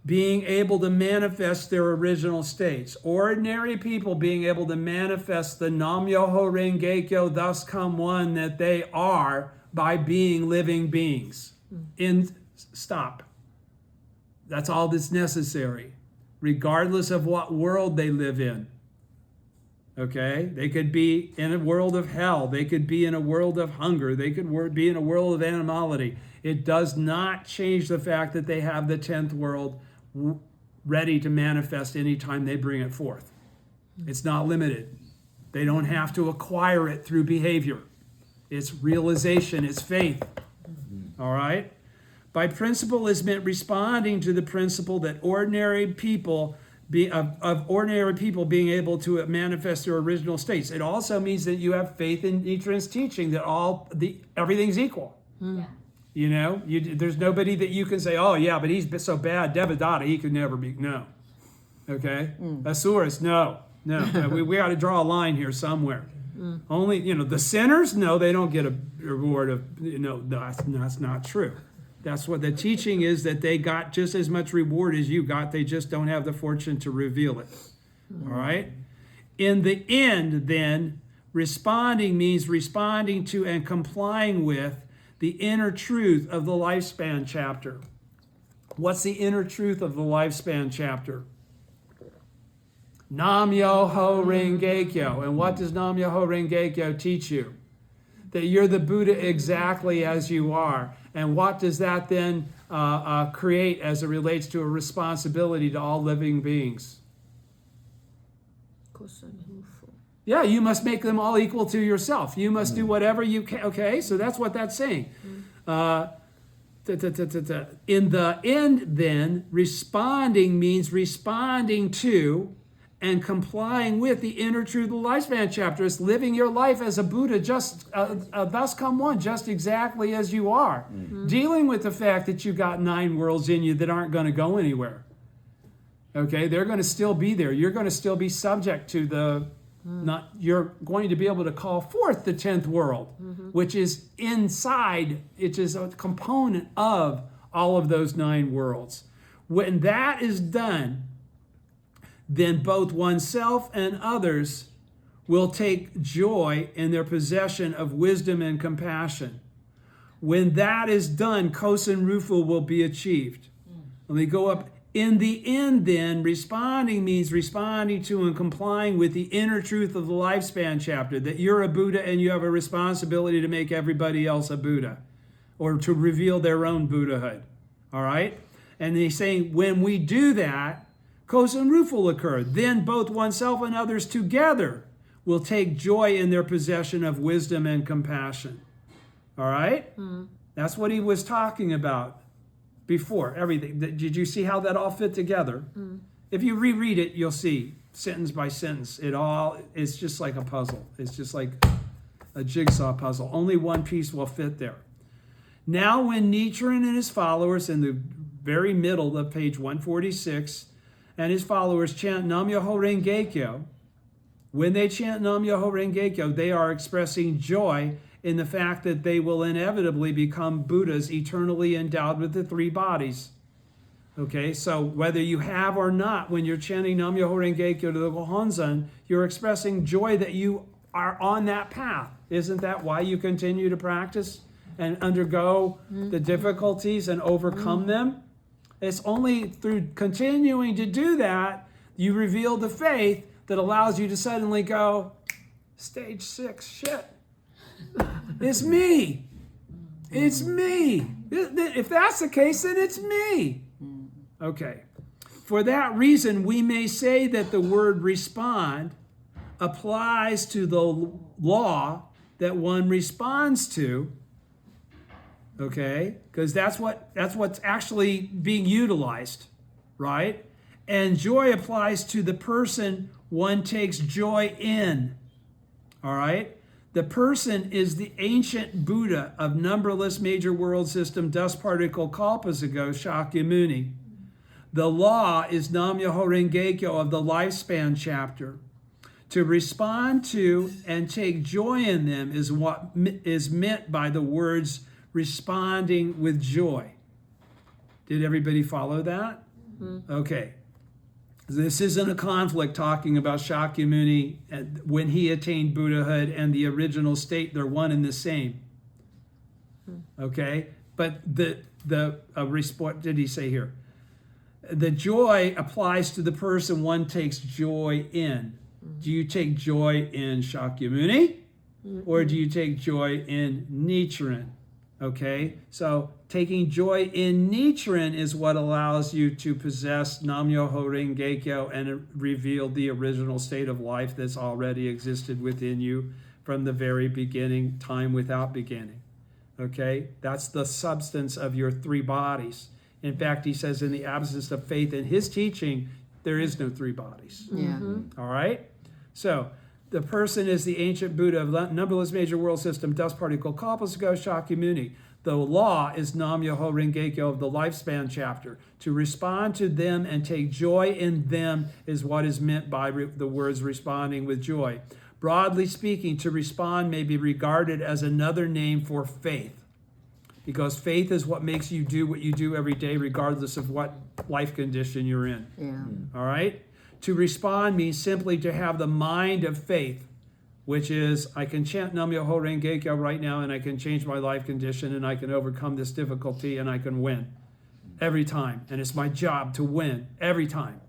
being able to manifest their original states. Ordinary people being able to manifest the Nam Myoho Renge Kyo, thus come one that they are by being living beings. Stop. That's all that's necessary, regardless of what world they live in. Okay? They could be in a world of hell. They could be in a world of hunger. They could be in a world of animality. It does not change the fact that they have the 10th world ready to manifest anytime they bring it forth. It's not limited. They don't have to acquire it through behavior. It's realization, it's faith. All right? By principle is meant responding to the principle that ordinary people being able to manifest their original states. It also means that you have faith in Nichiren's teaching that everything's equal. Yeah. You know, there's nobody that you can say, oh yeah, but he's so bad, Devadatta, he could never be. No. Okay? Asuras, no. we got to draw a line here somewhere. Only, you know, the sinners, no, they don't get a reward of, you know, that's not true. That's what the teaching is, that they got just as much reward as you got. They just don't have the fortune to reveal it. All right? In the end, then, responding means responding to and complying with the inner truth of the lifespan chapter. What's the inner truth of the lifespan chapter? Nam Myoho Renge Kyo. And what does Nam Myoho Renge Kyo teach you? That you're the Buddha exactly as you are. And what does that then create as it relates to a responsibility to all living beings? Yeah, you must make them all equal to yourself. You must do whatever you can. Okay, so that's what that's saying. In the end, then, responding means responding to and complying with the inner truth of the lifespan chapter. It's living your life as a Buddha, just thus come one, just exactly as you are. Dealing with the fact that you got 9 worlds in you that aren't going to go anywhere. Okay, they're going to still be there. You're going to still be subject to the, you're going to be able to call forth the 10th world, which is inside, it is a component of all of those 9 worlds. When that is done, then both oneself and others will take joy in their possession of wisdom and compassion. When that is done, Kosen Rufu will be achieved. Let me go up. In the end, then, responding means responding to and complying with the inner truth of the lifespan chapter, that you're a Buddha and you have a responsibility to make everybody else a Buddha, or to reveal their own Buddhahood. All right? And he's saying, when we do that, Kosen Rufu will occur. Then both oneself and others together will take joy in their possession of wisdom and compassion. All right? That's what he was talking about before, everything. Did you see how that all fit together? If you reread it, you'll see, sentence by sentence, it's just like a puzzle. It's just like a jigsaw puzzle. Only one piece will fit there. Now, when Nichiren and his followers, in the very middle of page 146, and his followers chant Nam Myoho Renge Kyo, when they chant Nam Myoho Renge Kyo, they are expressing joy in the fact that they will inevitably become Buddhas eternally endowed with the 3 bodies. Okay, so whether you have or not, when you're chanting Nam Myoho Renge Kyo to the Gohonzon, you're expressing joy that you are on that path. Isn't that why you continue to practice and undergo the difficulties and overcome them? It's only through continuing to do that, you reveal the faith that allows you to suddenly go, stage 6, shit. It's me. It's me. If that's the case, then it's me. Okay. For that reason, we may say that the word respond applies to the law that one responds to. Okay, because that's what's actually being utilized, right? And joy applies to the person one takes joy in. All right? The person is the ancient Buddha of numberless major world system dust particle kalpas ago, Shakyamuni. The law is Nam Myoho Renge Kyo of the lifespan chapter. To respond to and take joy in them is what is meant by the words responding with joy. Did everybody follow that? Okay. This isn't a conflict talking about Shakyamuni when he attained Buddhahood and the original state. They're one and the same. Okay? But what did he say here? The joy applies to the person one takes joy in. Do you take joy in Shakyamuni? Or do you take joy in Nichiren? Okay, so taking joy in Nichiren is what allows you to possess Nam Myoho Renge Kyo and reveal the original state of life that's already existed within you from the very beginning, time without beginning. Okay, that's the substance of your 3 bodies. In fact, he says in the absence of faith in his teaching, there is no 3 bodies. Yeah. All right, so the person is the ancient Buddha of numberless major world system, dust particle kalpas ago, Shakyamuni. The law is Nam Myoho Renge Kyo of the lifespan chapter. To respond to them and take joy in them is what is meant by the words responding with joy. Broadly speaking, to respond may be regarded as another name for faith, because faith is what makes you do what you do every day, regardless of what life condition you're in. Yeah. All right? To respond means simply to have the mind of faith, which is, I can chant Nam Myoho Renge Kyo right now, and I can change my life condition, and I can overcome this difficulty, and I can win every time. And it's my job to win every time.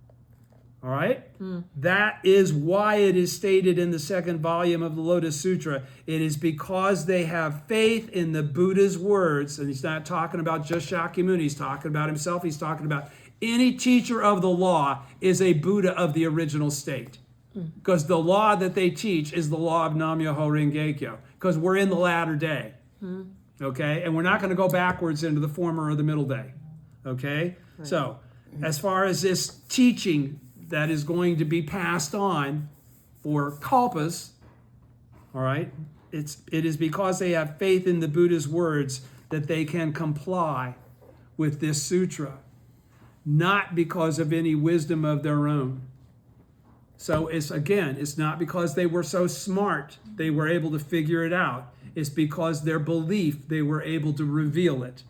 All right? That is why it is stated in the second volume of the Lotus Sutra. It is because they have faith in the Buddha's words. And he's not talking about just Shakyamuni. He's talking about himself. He's talking about any teacher of the law is a Buddha of the original state. Because the law that they teach is the law of Nam Myoho Renge Kyo. Because we're in the latter day. Okay? And we're not going to go backwards into the former or the middle day. Okay? Right. So, as far as this teaching that is going to be passed on for kalpas, all right, it is because they have faith in the Buddha's words that they can comply with this sutra, not because of any wisdom of their own. So it's not because they were so smart they were able to figure it out. It's because their belief they were able to reveal it.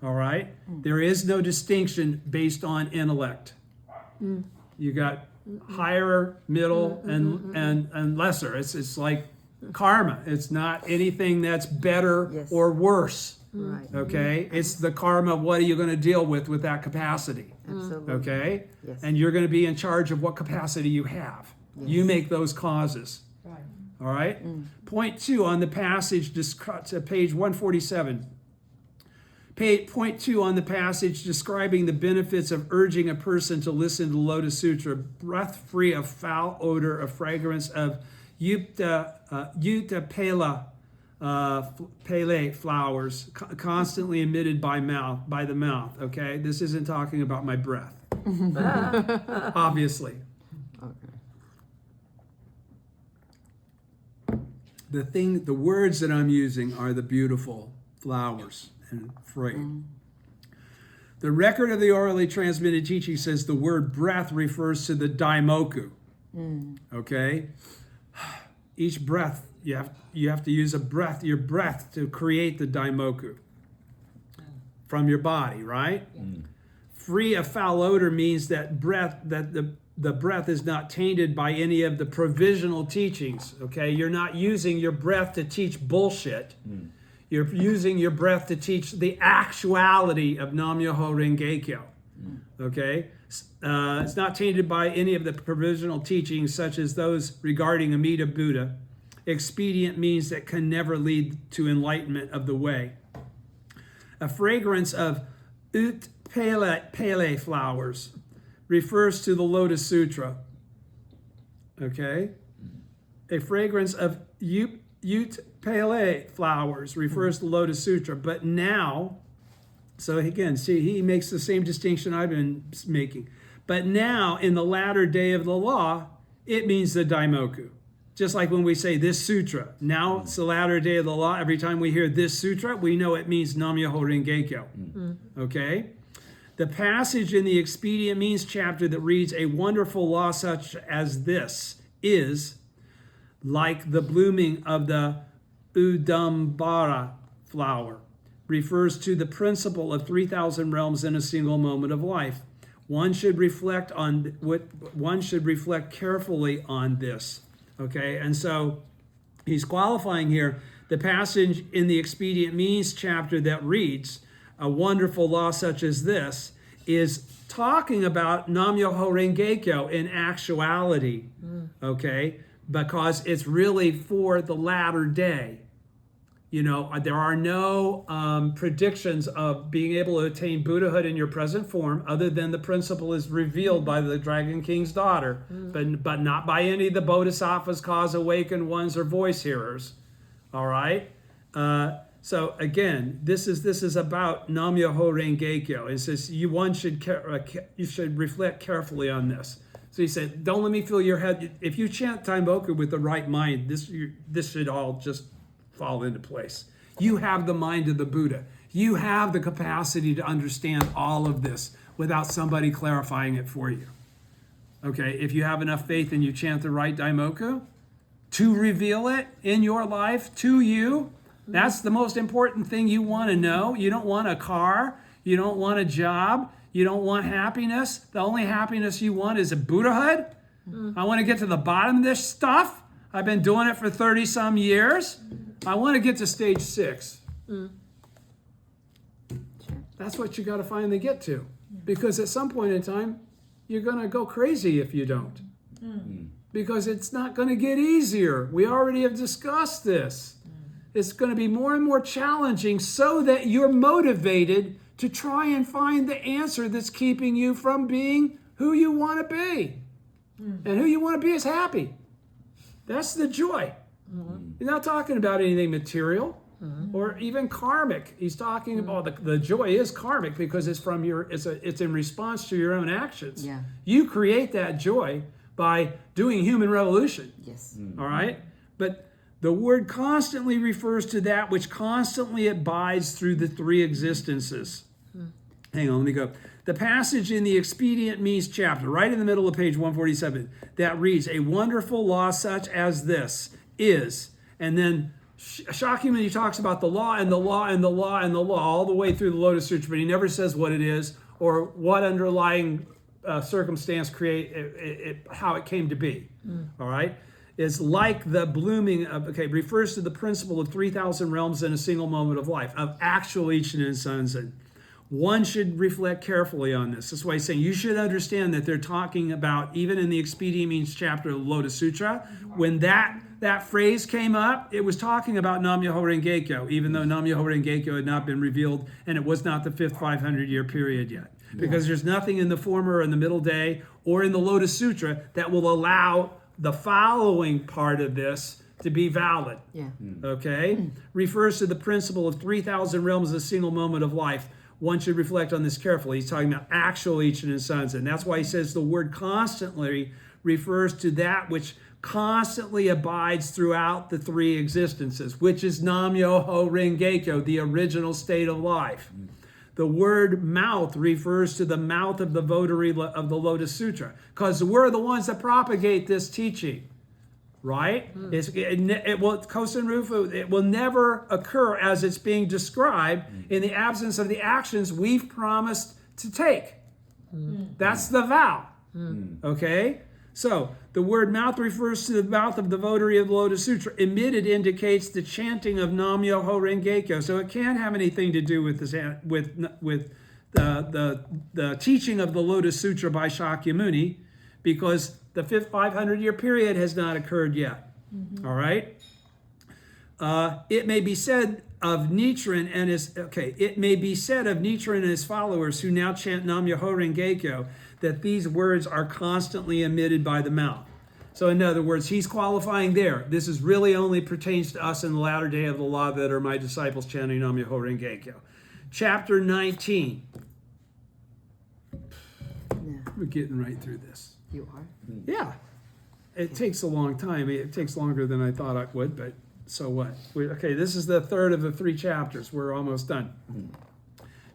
All right? There is no distinction based on intellect. You got higher, middle, and lesser. It's like karma. It's not anything that's better or worse. Right. Okay? It's the karma. What are you going to deal with that capacity? Absolutely. Okay? Yes. And you're going to be in charge of what capacity you have. Yes. You make those causes. Right. All right? Point 2 on the passage, page 147. Point 2 on the passage describing the benefits of urging a person to listen to the Lotus Sutra, breath free of foul odor, a fragrance of Yuta Pele flowers, constantly emitted by the mouth. Okay, this isn't talking about my breath, obviously. Okay. The words that I'm using are the beautiful flowers and free. The record of the orally transmitted teaching says the word breath refers to the daimoku. Okay, each breath you have to use your breath to create the daimoku from your body, right? Free of foul odor means that the breath is not tainted by any of the provisional teachings. Okay, you're not using your breath to teach bullshit. You're using your breath to teach the actuality of Nam Myoho Renge Kyo. Okay? It's not tainted by any of the provisional teachings, such as those regarding Amida Buddha. Expedient means that can never lead to enlightenment of the way. A fragrance of Ut Pele flowers refers to the Lotus Sutra. Okay? A fragrance of Ut Pele flowers refers to the Lotus Sutra, but now, so again, see, he makes the same distinction I've been making. But now, in the latter day of the law, it means the daimoku. Just like when we say this sutra, now it's the latter day of the law. Every time we hear this sutra, we know it means Nam Myoho Renge Kyo. Okay? The passage in the Expedient Means chapter that reads, a wonderful law such as this is like the blooming of the Udambara flower, refers to the principle of 3,000 realms in a single moment of life. One should reflect carefully on this. Okay, and so he's qualifying here the passage in the Expedient Means chapter that reads, a wonderful law such as this, is talking about Nam Myoho Renge Kyo in actuality. Okay, because it's really for the latter day. You know, there are no predictions of being able to attain Buddhahood in your present form, other than the principle is revealed by the Dragon King's daughter, but not by any of the bodhisattvas, cause awakened ones, or voice hearers. All right. So again, this is about Nam Myoho Renge Kyo. It says you should reflect carefully on this. So he said, don't let me fill your head. If you chant Daimoku with the right mind, this should all just fall into place. You have the mind of the Buddha. You have the capacity to understand all of this without somebody clarifying it for you. Okay, if you have enough faith and you chant the right Daimoku to reveal it in your life to you, that's the most important thing you want to know. You don't want a car. You don't want a job. You don't want happiness. The only happiness you want is a Buddhahood. I want to get to the bottom of this stuff. I've been doing it for 30 some years. I want to get to stage 6. That's what you got to finally get to. Because at some point in time, you're going to go crazy if you don't. Because it's not going to get easier. We already have discussed this. It's going to be more and more challenging so that you're motivated to try and find the answer that's keeping you from being who you want to be. And who you want to be is happy. That's the joy. He's not talking about anything material or even karmic. He's talking about the joy is karmic because it's from it's in response to your own actions. Yeah. You create that joy by doing human revolution. Yes. All right? But the word constantly refers to that which constantly abides through the 3 existences. Hang on, let me go. The passage in the Expedient Means chapter, right in the middle of page 147, that reads, a wonderful law such as this is, and then Shakyamuni talks about the law and the law and the law and the law all the way through the Lotus Sutra, but he never says what it is or what underlying circumstance how it came to be. All right? It's like the blooming of, refers to the principle of 3,000 realms in a single moment of life, of actual Ichinen and Sanzen. One should reflect carefully on this. That's why he's saying you should understand that they're talking about, even in the Expedient Means chapter of the Lotus Sutra, when that phrase came up, it was talking about Nam-myoho Renge-kyo, even though Nam-myoho Renge-kyo had not been revealed and it was not the 5th 500-year period yet. Because there's nothing in the former or in the middle day or in the Lotus Sutra that will allow the following part of this to be valid. Yeah. Okay? Refers to the principle of 3,000 realms in a single moment of life. One should reflect on this carefully. He's talking about actual Ichinen and Sanzen. That's why he says the word constantly refers to that which constantly abides throughout the 3 existences, which is Nam-myoho Renge-kyo, the original state of life. The word mouth refers to the mouth of the votary of the Lotus Sutra, because we're the ones that propagate this teaching. Right? It will never occur as it's being described in the absence of the actions we've promised to take. That's the vow. Okay? So, the word mouth refers to the mouth of the votary of the Lotus Sutra. Emitted indicates the chanting of Nam-myoho Renge-kyo. So it can't have anything to do with this, with the teaching of the Lotus Sutra by Shakyamuni, because the 5th 500-year period has not occurred yet. All right? It may be said of Nichiren and his followers who now chant Nam-myoho Renge-kyo that these words are constantly emitted by the mouth. So in other words, he's qualifying there. This is really only pertains to us in the latter day of the law that are my disciples chanting Nam-myoho Renge-kyo. Chapter 19. We're getting right through this. You are? Yeah. It takes a long time. It takes longer than I thought it would, but so what? This is the 3rd of the 3 chapters. We're almost done.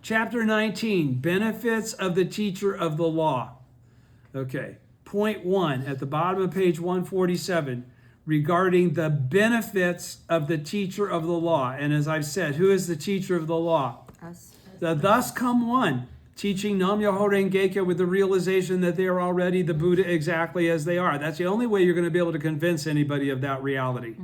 Chapter 19, benefits of the teacher of the law. Okay, point 1 at the bottom of page 147 regarding the benefits of the teacher of the law. And as I've said, who is the teacher of the law? Us. The thus come one, teaching Nam-myoho Renge-kyo with the realization that they are already the Buddha exactly as they are. That's the only way you're going to be able to convince anybody of that reality,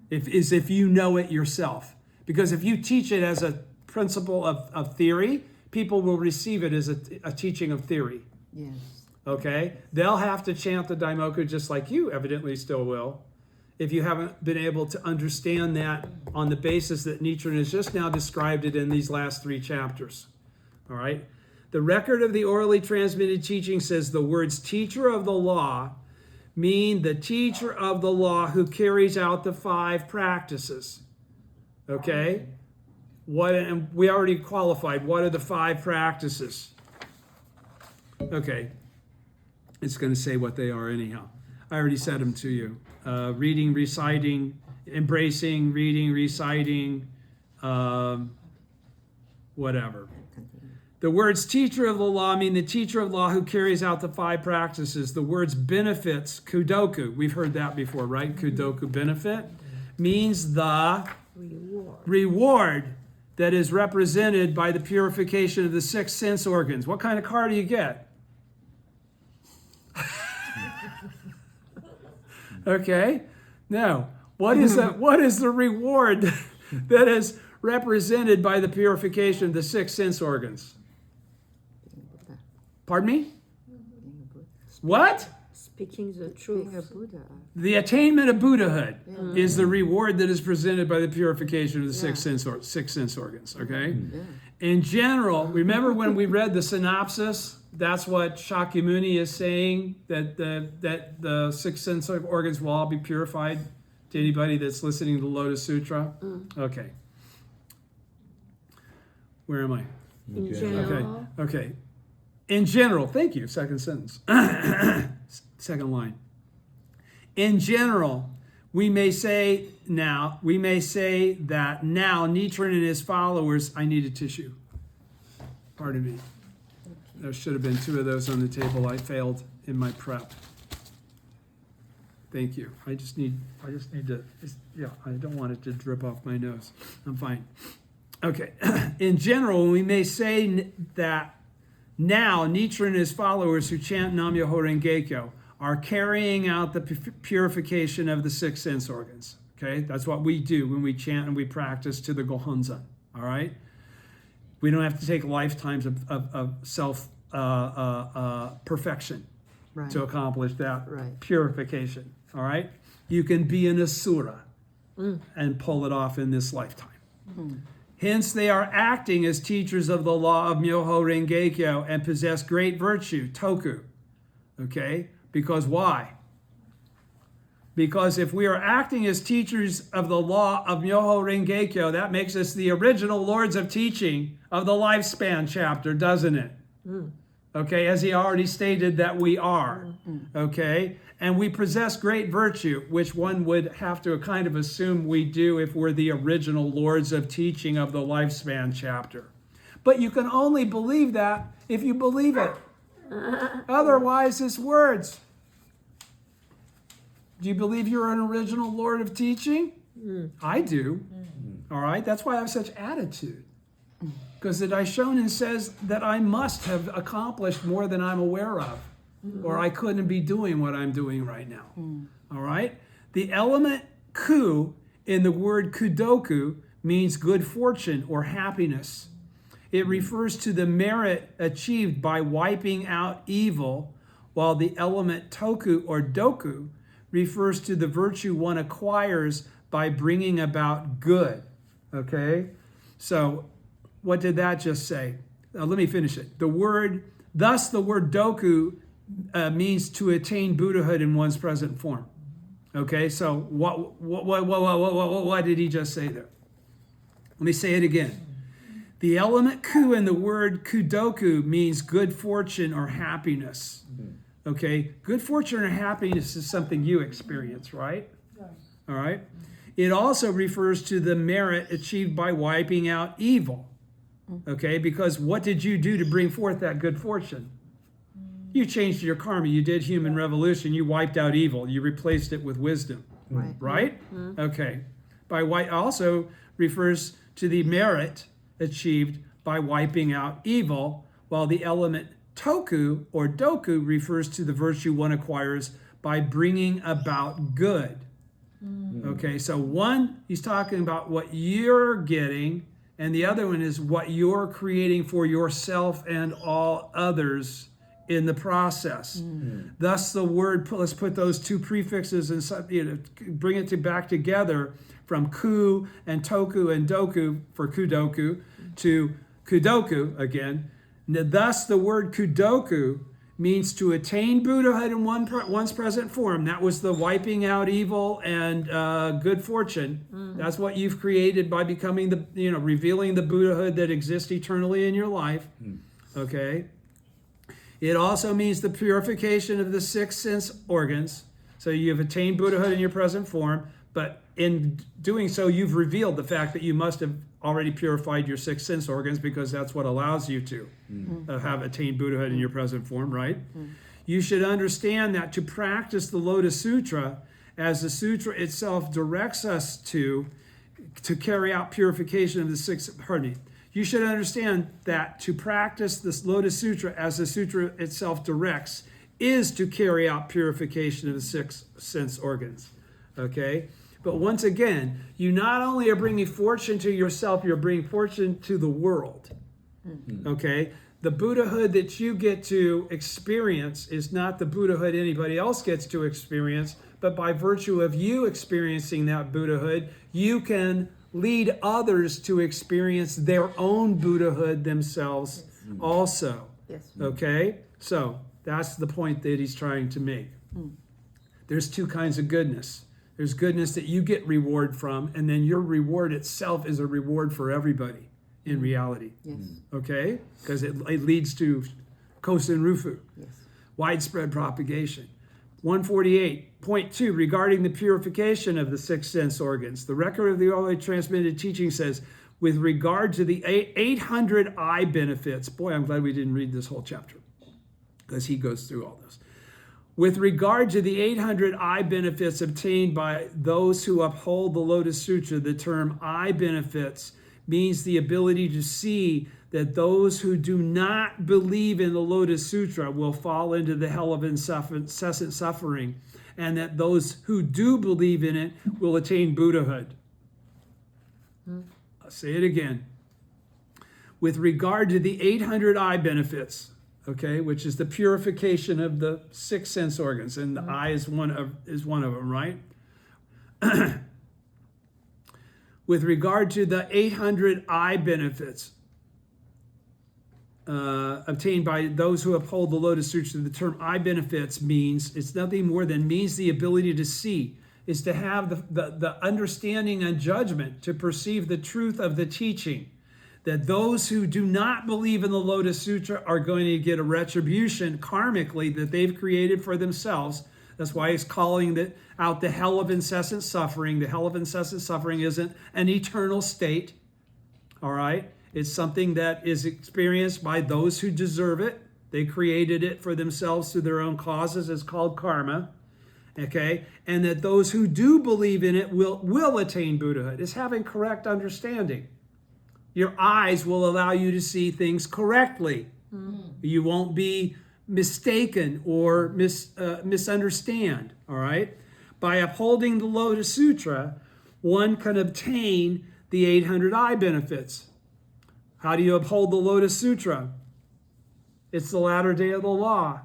if you know it yourself. Because if you teach it as a principle of theory, people will receive it as a teaching of theory. Yes. Okay? They'll have to chant the Daimoku just like you evidently still will, if you haven't been able to understand that on the basis that Nichiren has just now described it in these last 3 chapters. All right? The record of the orally transmitted teaching says the words teacher of the law mean the teacher of the law who carries out the 5 practices. Okay? And we already qualified. What are the 5 practices? Okay. It's going to say what they are anyhow. I already said them to you. Reading, reciting, embracing, reading, reciting, whatever. The words teacher of the law mean the teacher of law who carries out the 5 practices. The words benefits, kudoku, we've heard that before, right? Kudoku, benefit, means the reward that is represented by the purification of the 6 sense organs. What kind of car do you get? Okay, now, what is the reward that is represented by the purification of the 6 sense organs? Pardon me? What? Speaking the truth. The attainment of Buddhahood is the reward that is presented by the purification of the 6 sense organs, okay? In general, remember when we read the synopsis? That's what Shakyamuni is saying, that the 6 sense organs will all be purified to anybody that's listening to the Lotus Sutra? Okay. Where am I? In general. Okay. In general, thank you, second sentence. Second line. In general, we may say that now Nichiren and his followers, I need a tissue. Pardon me. There should have been 2 of those on the table. I failed in my prep. Thank you. I just need to, I don't want it to drip off my nose. I'm fine. Okay. In general, we may say that now Nichiren and his followers who chant Nam-myoho Renge-kyo are carrying out the purification of the 6 sense organs. Okay, that's what we do when we chant and we practice to the Gohonzon. All right, we don't have to take lifetimes of self perfection to accomplish that purification. All right, you can be an asura and pull it off in this lifetime. Hence, they are acting as teachers of the law of Myoho Renge-kyo and possess great virtue, toku. Okay? Because why? Because if we are acting as teachers of the law of Myoho Renge-kyo, that makes us the original lords of teaching of the lifespan chapter, doesn't it? Okay, as he already stated that we are. Okay? And we possess great virtue, which one would have to kind of assume we do if we're the original lords of teaching of the lifespan chapter. But you can only believe that if you believe it. Otherwise, it's words. Do you believe you're an original lord of teaching? I do. All right? That's why I have such attitude. Because the Daishonin says that I must have accomplished more than I'm aware of. Or I couldn't be doing what I'm doing right now. All right? The element ku in the word kudoku means good fortune or happiness. It refers to the merit achieved by wiping out evil, while the element toku or doku refers to the virtue one acquires by bringing about good. Okay? So, what did that just say? Let me finish it. Thus the word doku means to attain Buddhahood in one's present form. Okay, so what did he just say there? Let me say it again. The element ku in the word kudoku means good fortune or happiness. Okay, good fortune or happiness is something you experience, right? All right. It also refers to the merit achieved by wiping out evil. Okay, because what did you do to bring forth that good fortune? You changed your karma. You did human revolution. You wiped out evil. You replaced it with wisdom. Right? Okay. Also refers to the merit achieved by wiping out evil, while the element toku or doku refers to the virtue one acquires by bringing about good. Okay, so one, he's talking about what you're getting, and the other one is what you're creating for yourself and all others in the process. Thus the word, let's put those 2 prefixes and bring it back together from ku and toku and doku for kudoku to kudoku again. Thus the word kudoku means to attain Buddhahood in one's present form. That was the wiping out evil and good fortune. That's what you've created by becoming revealing the Buddhahood that exists eternally in your life. Okay. It also means the purification of the 6 sense organs. So you have attained Buddhahood in your present form But in doing so, you've revealed the fact that you must have already purified your 6 sense organs, because that's what allows you to have attained Buddhahood in your present form, right? You should understand that to practice the Lotus Sutra, as the sutra itself directs us to carry out purification of the 6, pardon me. You should understand that to practice this Lotus Sutra, as the sutra itself directs, is to carry out purification of the 6 sense organs. Okay? But once again, you not only are bringing fortune to yourself, you're bringing fortune to the world. Okay? The Buddhahood that you get to experience is not the Buddhahood anybody else gets to experience, but by virtue of you experiencing that Buddhahood, you can lead others to experience their own Buddhahood themselves also. Yes. Okay? So that's the point that he's trying to make. There's 2 kinds of goodness. There's goodness that you get reward from, and then your reward itself is a reward for everybody in reality. Yes. Okay? Because it leads to Kosen Rufu, Yes. widespread propagation. 148.2, regarding the purification of the 6 sense organs. The record of the orally transmitted teaching says, with regard to the 800 eye benefits, boy, I'm glad we didn't read this whole chapter, because he goes through all this. With regard to the 800 eye benefits obtained by those who uphold the Lotus Sutra, the term eye benefits means the ability to see that those who do not believe in the Lotus Sutra will fall into the hell of incessant suffering, and that those who do believe in it will attain Buddhahood. I'll say it again. With regard to the 800 eye benefits, okay, which is the purification of the 6 sense organs, and the eye is one of them, right? With regard to the 800 eye benefits obtained by those who uphold the Lotus Sutra, the term eye benefits means, it's nothing more than means the ability to see, is to have the understanding and judgment to perceive the truth of the teaching. That those who do not believe in the Lotus Sutra are going to get a retribution karmically that they've created for themselves. That's why he's calling out the hell of incessant suffering. The hell of incessant suffering isn't an eternal state, all right? It's something that is experienced by those who deserve it. They created it for themselves through their own causes. It's called karma, okay? And that those who do believe in it will attain Buddhahood. It's having correct understanding. Your eyes will allow you to see things correctly. You won't be mistaken or misunderstand, all right? By upholding the Lotus Sutra, one can obtain the 800 eye benefits. How do you uphold the Lotus Sutra? It's the latter day of the law.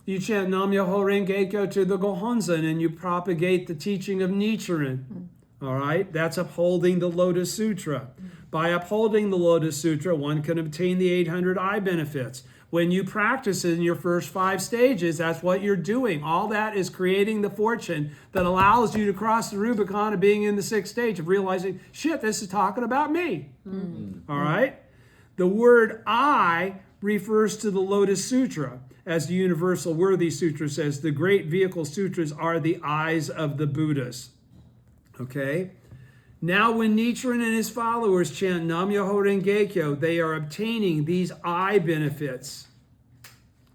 You chant Nam Myoho Renge Kyo to the Gohonzon, and you propagate the teaching of Nichiren. All right? That's upholding the Lotus Sutra. By upholding the Lotus Sutra, one can obtain the 800 eye benefits. When you practice in your first 5 stages, that's what you're doing. All that is creating the fortune that allows you to cross the Rubicon of being in the 6th stage of realizing, shit, this is talking about me. All right? The word I refers to the Lotus Sutra. As the Universal Worthy Sutra says, the great vehicle sutras are the eyes of the Buddhas. Okay? Now, when Nichiren and his followers chant Nam Myoho Renge Kyo, they are obtaining these eye benefits.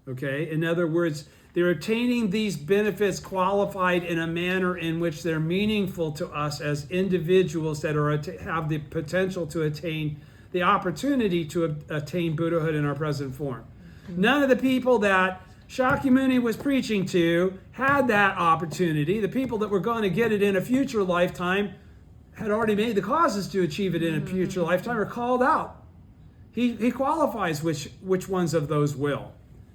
Okay? In other words, they're obtaining these benefits qualified in a manner in which they're meaningful to us as individuals that have the potential to attain the opportunity to attain Buddhahood in our present form. None of the people that Shakyamuni was preaching to had that opportunity. The people that were going to get it in a future lifetime had already made the causes to achieve it in a future lifetime are called out. He qualifies which ones of those will,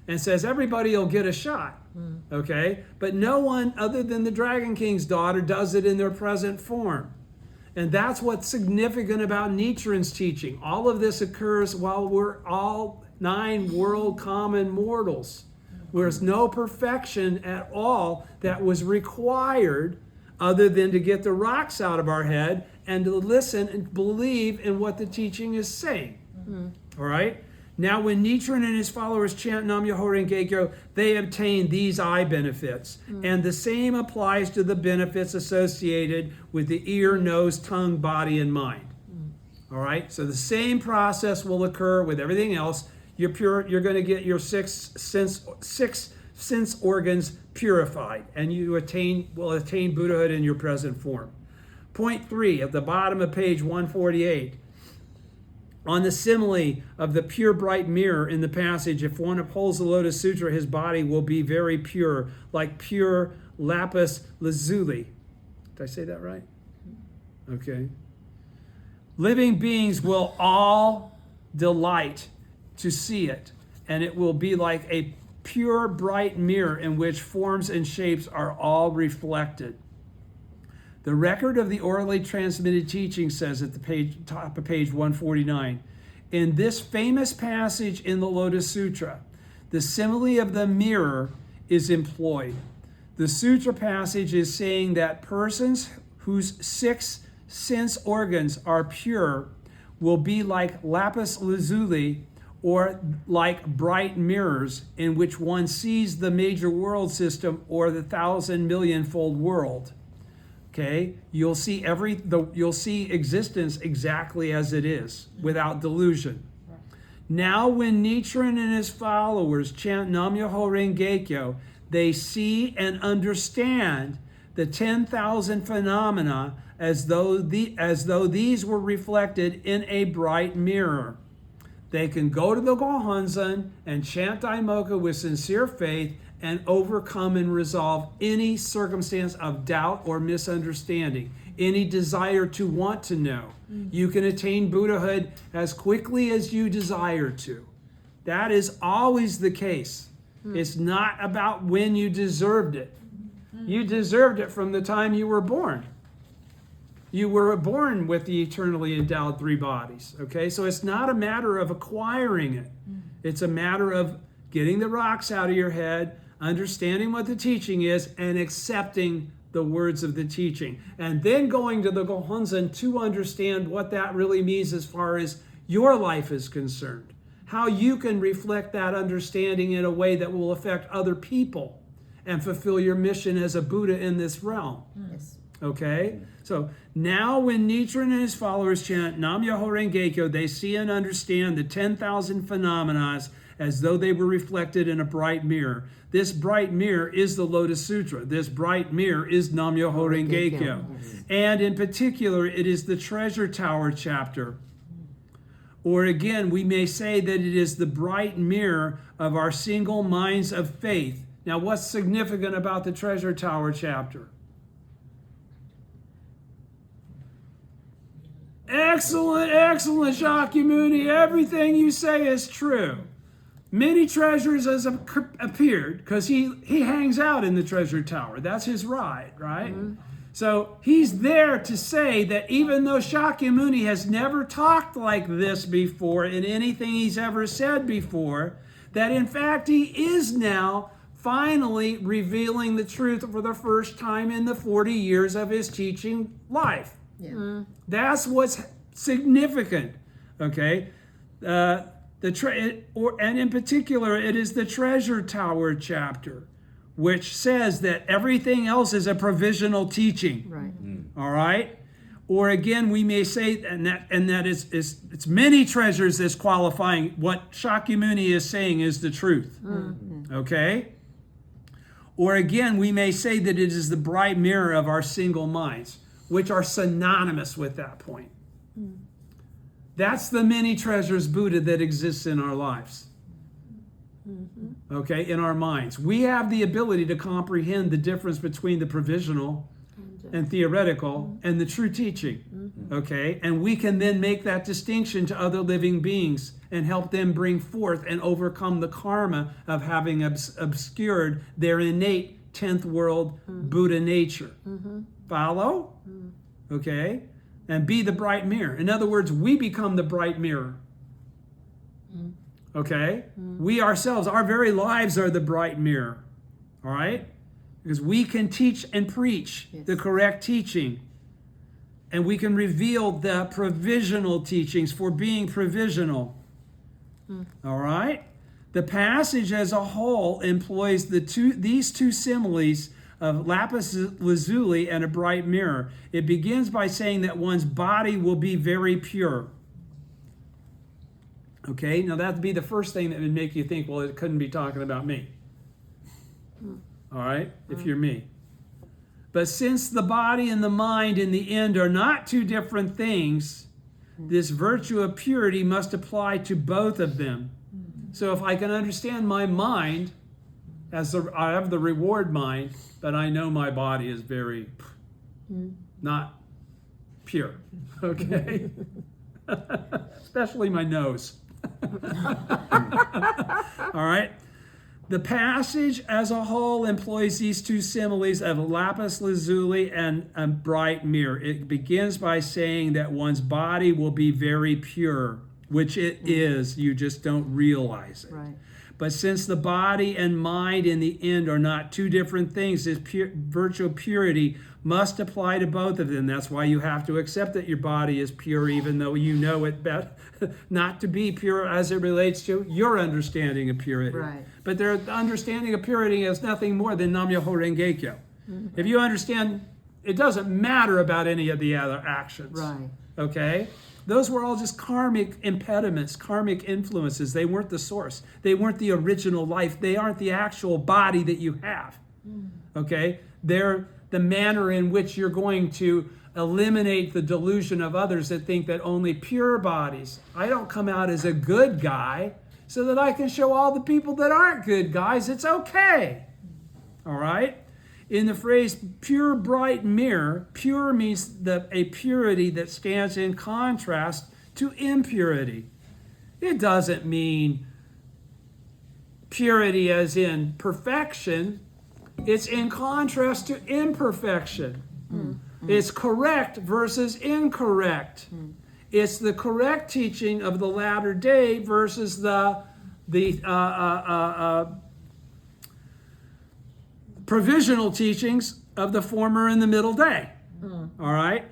and says everybody will get a shot. Okay? But no one other than the Dragon King's daughter does it in their present form. And that's what's significant about Nichiren's teaching. All of this occurs while we're all 9 world common mortals. There's no perfection at all that was required other than to get the rocks out of our head and to listen and believe in what the teaching is saying. All right? Now, when Nichiren and his followers chant Nam-myoho Renge-kyo, they obtain these eye benefits. And the same applies to the benefits associated with the ear, nose, tongue, body, and mind. All right? So the same process will occur with everything else. You're going to get your six sense organs purified, and you will attain Buddhahood in your present form. Point 3, at the bottom of page 148. On the simile of the pure bright mirror in the passage, if one upholds the Lotus Sutra, his body will be very pure, like pure lapis lazuli. Did I say that right? Okay. Living beings will all delight to see it, and it will be like a pure bright mirror in which forms and shapes are all reflected. The record of the orally transmitted teaching says at the top of page 149, in this famous passage in the Lotus Sutra, the simile of the mirror is employed. The sutra passage is saying that persons whose 6 sense organs are pure will be like lapis lazuli, or like bright mirrors in which one sees the major world system or the 1,000,000,000-fold world. Okay, you'll see you'll see existence exactly as it is, without delusion. Now, when Nichiren and his followers chant Nam-myoho Renge-kyo, they see and understand the 10,000 phenomena as though these were reflected in a bright mirror. They can go to the Gohonzon and chant Daimoku with sincere faith and overcome and resolve any circumstance of doubt or misunderstanding, any desire to want to know. You can attain Buddhahood as quickly as you desire to. That is always the case. It's not about when you deserved it. You deserved it from the time you were born. You were born with the eternally endowed 3 bodies, okay? So it's not a matter of acquiring it. It's a matter of getting the rocks out of your head, understanding what the teaching is, and accepting the words of the teaching. And then going to the Gohonzon to understand what that really means as far as your life is concerned. How you can reflect that understanding in a way that will affect other people and fulfill your mission as a Buddha in this realm. Yes. Okay? So now when Nichiren and his followers chant Nam-myoho Renge-kyo, they see and understand the 10,000 phenomena as though they were reflected in a bright mirror. This bright mirror is the Lotus Sutra. This bright mirror is Nam-myoho Renge-kyo. And in particular, it is the Treasure Tower chapter. Or again, we may say that it is the bright mirror of our single minds of faith. Now, what's significant about the Treasure Tower chapter? Excellent, excellent, Shakyamuni. Everything you say is true. Many treasures has appeared because he hangs out in the Treasure Tower. That's his ride, right? So he's there to say that even though Shakyamuni has never talked like this before in anything he's ever said before, that in fact he is now finally revealing the truth for the first time in the 40 years of his teaching life. Yeah. That's what's significant, okay? And in particular, it is the Treasure Tower chapter, which says that everything else is a provisional teaching. Right. All right? Or again, we may say, and that is it's many treasures that's qualifying what Shakyamuni is saying is the truth. Okay? Or again, we may say that it is the bright mirror of our single minds, which are synonymous with that point. That's the many treasures Buddha that exists in our lives. Okay, in our minds. We have the ability to comprehend the difference between the provisional and theoretical and the true teaching. Okay, and we can then make that distinction to other living beings and help them bring forth and overcome the karma of having obscured their innate 10th world Buddha nature. Follow? Okay? And be the bright mirror. In other words, we become the bright mirror. Okay? We ourselves, our very lives are the bright mirror. All right? Because we can teach and preach the correct teaching. And we can reveal the provisional teachings for being provisional. All right? The passage as a whole employs these two similes of lapis lazuli and a bright mirror. It begins by saying that one's body will be very pure. Okay, now that'd be the first thing that would make you think, well, it couldn't be talking about me. All right, if you're me. But since the body and the mind in the end are not two different things, this virtue of purity must apply to both of them. So if I can understand my mind, I have the reward mind, but I know my body is very not pure, okay? Especially my nose. All right? The passage as a whole employs these two similes of lapis lazuli and a bright mirror. It begins by saying that one's body will be very pure, which it is, you just don't realize it. Right. But since the body and mind in the end are not two different things, this virtue of purity must apply to both of them. That's why you have to accept that your body is pure, even though you know it not to be pure as it relates to your understanding of purity. Right. But their understanding of purity is nothing more than Nam Myoho Renge Kyo. If you understand, it doesn't matter about any of the other actions. Right. Okay? Those were all just karmic impediments, karmic influences. They weren't the source. They weren't the original life. They aren't the actual body that you have. Okay? They're the manner in which you're going to eliminate the delusion of others that think that only pure bodies. I don't come out as a good guy so that I can show all the people that aren't good guys it's okay. All right? In the phrase pure bright mirror, pure means a purity that stands in contrast to impurity. It doesn't mean purity as in perfection. It's in contrast to imperfection. It's correct versus incorrect. It's the correct teaching of the latter day versus the provisional teachings of the former and the middle day. All right?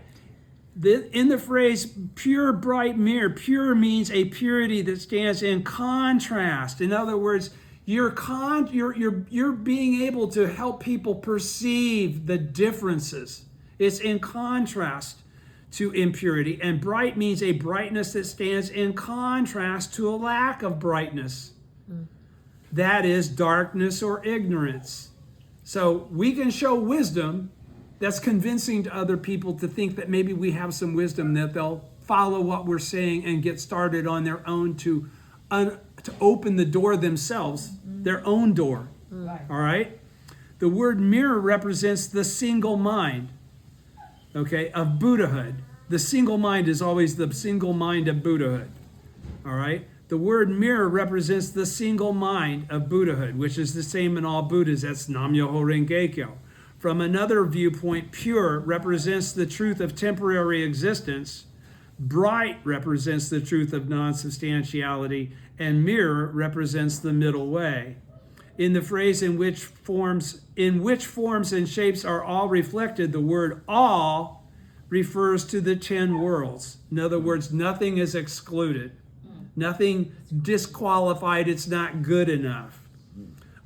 In the phrase pure bright mirror, pure means a purity that stands in contrast. In other words, you're being able to help people perceive the differences. It's in contrast to impurity. And bright means a brightness that stands in contrast to a lack of brightness. That is darkness or ignorance. So we can show wisdom that's convincing to other people to think that maybe we have some wisdom, that they'll follow what we're saying and get started on their own to open the door themselves, their own door. All right? The word mirror represents the single mind, okay, of Buddhahood. The single mind is always the single mind of Buddhahood. All right? The word mirror represents the single mind of Buddhahood, which is the same in all Buddhas. That's Nam Myoho Renge Kyo. From another viewpoint, pure represents the truth of temporary existence. Bright represents the truth of non-substantiality. And mirror represents the middle way. In the phrase in which forms and shapes are all reflected, the word all refers to the 10 worlds. In other words, nothing is excluded. Nothing disqualified. It's not good enough.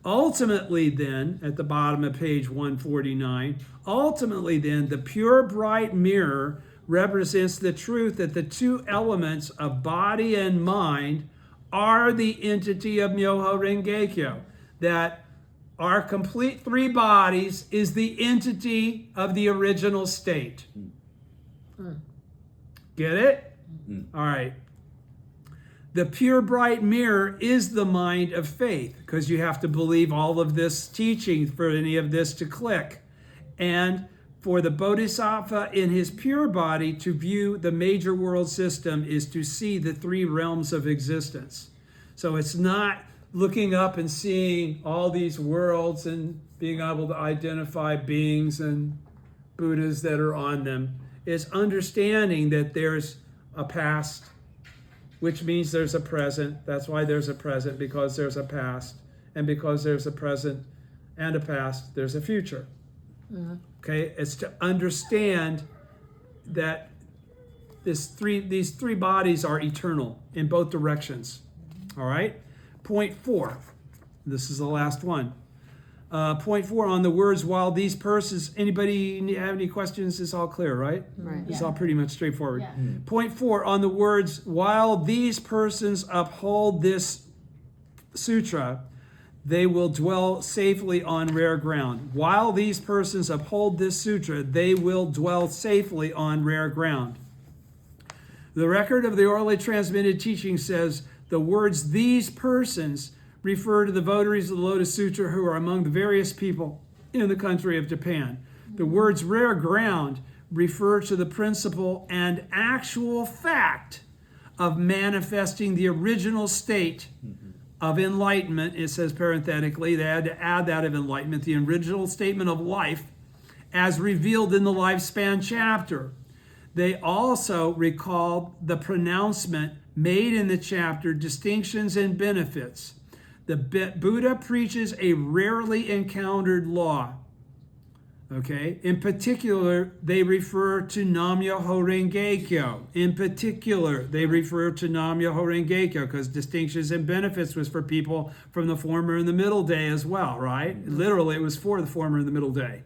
Ultimately then, at the bottom of page 149, the pure bright mirror represents the truth that the two elements of body and mind are the entity of Myoho Renge Kyo. That our complete three bodies is the entity of the original state. Get it? All right. The pure bright mirror is the mind of faith, because you have to believe all of this teaching for any of this to click. And for the Bodhisattva in his pure body to view the major world system is to see the three realms of existence. So it's not looking up and seeing all these worlds and being able to identify beings and Buddhas that are on them. It's understanding that there's a past, which means there's a present. That's why there's a present, because there's a past. And because there's a present and a past, there's a future. Okay, it's to understand that these three bodies are eternal in both directions. All right. Point 4. This is the last one. Point 4 on the words while these persons. Anybody have any questions? It's all clear, right? Right. It's all pretty much straightforward. Yeah. Point 4 on the words while these persons uphold this sutra, they will dwell safely on rare ground. While these persons uphold this sutra, they will dwell safely on rare ground. The record of the orally transmitted teaching says the words these persons refer to the votaries of the Lotus Sutra who are among the various people in the country of Japan. The words rare ground refer to the principle and actual fact of manifesting the original state of enlightenment. It says parenthetically, they had to add that of enlightenment, the original statement of life as revealed in the lifespan chapter. They also recall the pronouncement made in the chapter, distinctions and benefits. The Buddha preaches a rarely encountered law. Okay, in particular, they refer to Nam-myoho Renge Kyo. In particular, they refer to Nam-myoho Renge Kyo because distinctions and benefits was for people from the former and the middle day as well, right? Literally, it was for the former and the middle day.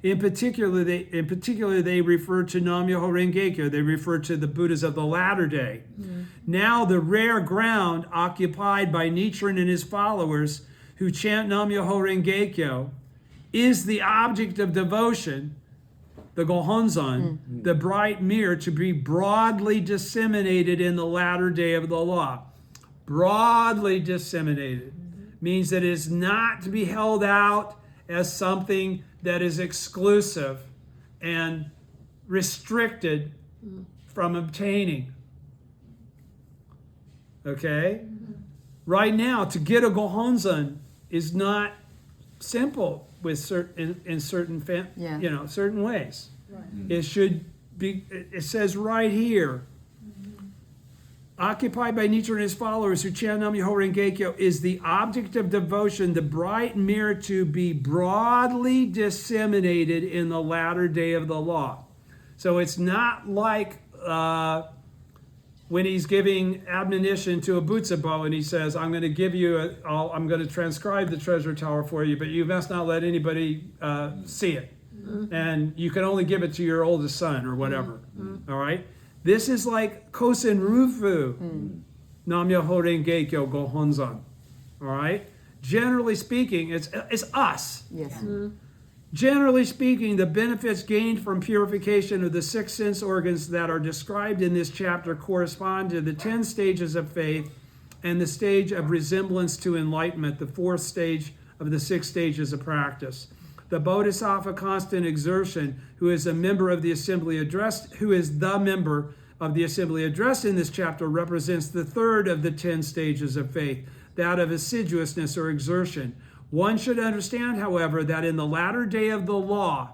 In particular, they refer to Nam-myoho Renge Kyo. They refer to the Buddhas of the latter day. Now, the rare ground occupied by Nichiren and his followers who chant Nam-myoho Renge Kyo is the object of devotion, the Gohonzon, the bright mirror to be broadly disseminated in the latter day of the law. Broadly disseminated means that it is not to be held out as something that is exclusive and restricted from obtaining. Okay? Right now, to get a Gohonzon is not simple with certain certain ways. It should be. It says right here, occupied by Nichiren and his followers who chant Nam-myoho Renge Kyo is the object of devotion, the bright mirror to be broadly disseminated in the latter day of the law. So it's not like when he's giving admonition to a Butsubo and he says, I'm going to give you, I'm going to transcribe the treasure tower for you, but you must not let anybody see it. And you can only give it to your oldest son or whatever. All right? This is like Kosen Rufu, Nam-myoho Renge Kyo Gohonzon. All right? Generally speaking, it's us. Yes. Generally speaking, the benefits gained from purification of the 6 sense organs that are described in this chapter correspond to the 10 stages of faith and the stage of resemblance to enlightenment, the 4th stage of the 6 stages of practice. The Bodhisattva constant exertion, who is the member of the assembly addressed in this chapter, represents the 3rd of the 10 stages of faith, that of assiduousness or exertion. One should understand, however, that in the latter day of the law,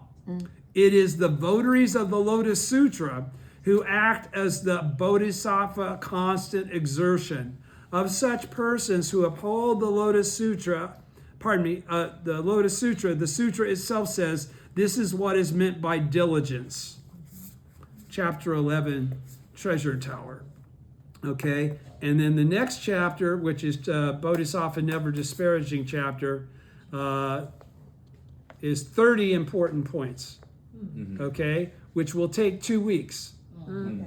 it is the votaries of the Lotus Sutra who act as the Bodhisattva constant exertion. Of such persons who uphold the Lotus Sutra, the Lotus Sutra, the sutra itself says, this is what is meant by diligence. Chapter 11, Treasure Tower. Okay, and then the next chapter, which is Bodhisattva Never Disparaging chapter, is 30 important points, okay, which will take 2 weeks,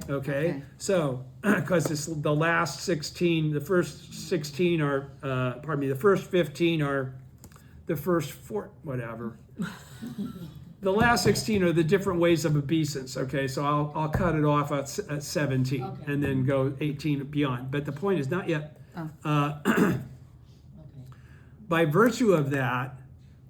okay? So, because it's the last 16, the first 16 are, the first 15 are the first 4, whatever. The last 16 are the different ways of obeisance, okay? So I'll cut it off at 17 and then go 18 beyond. But the point is not yet. By virtue of that,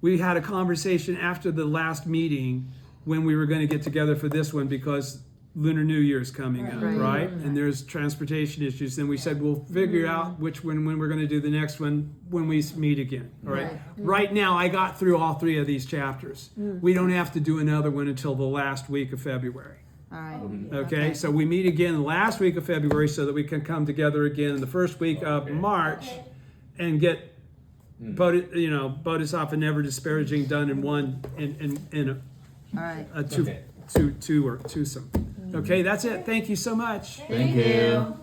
we had a conversation after the last meeting when we were going to get together for this one because Lunar New Year is coming up, right? And there's transportation issues. And we said, we'll figure out which one, when we're going to do the next one when we meet again, all right? Right now, I got through all 3 of these chapters. We don't have to do another one until the last week of February. All right. Okay, so we meet again the last week of February so that we can come together again in the first week of March and get Bodhisattva Never Disparaging done in one, in All right. a two or twosome. Okay, that's it. Thank you so much. Thank you.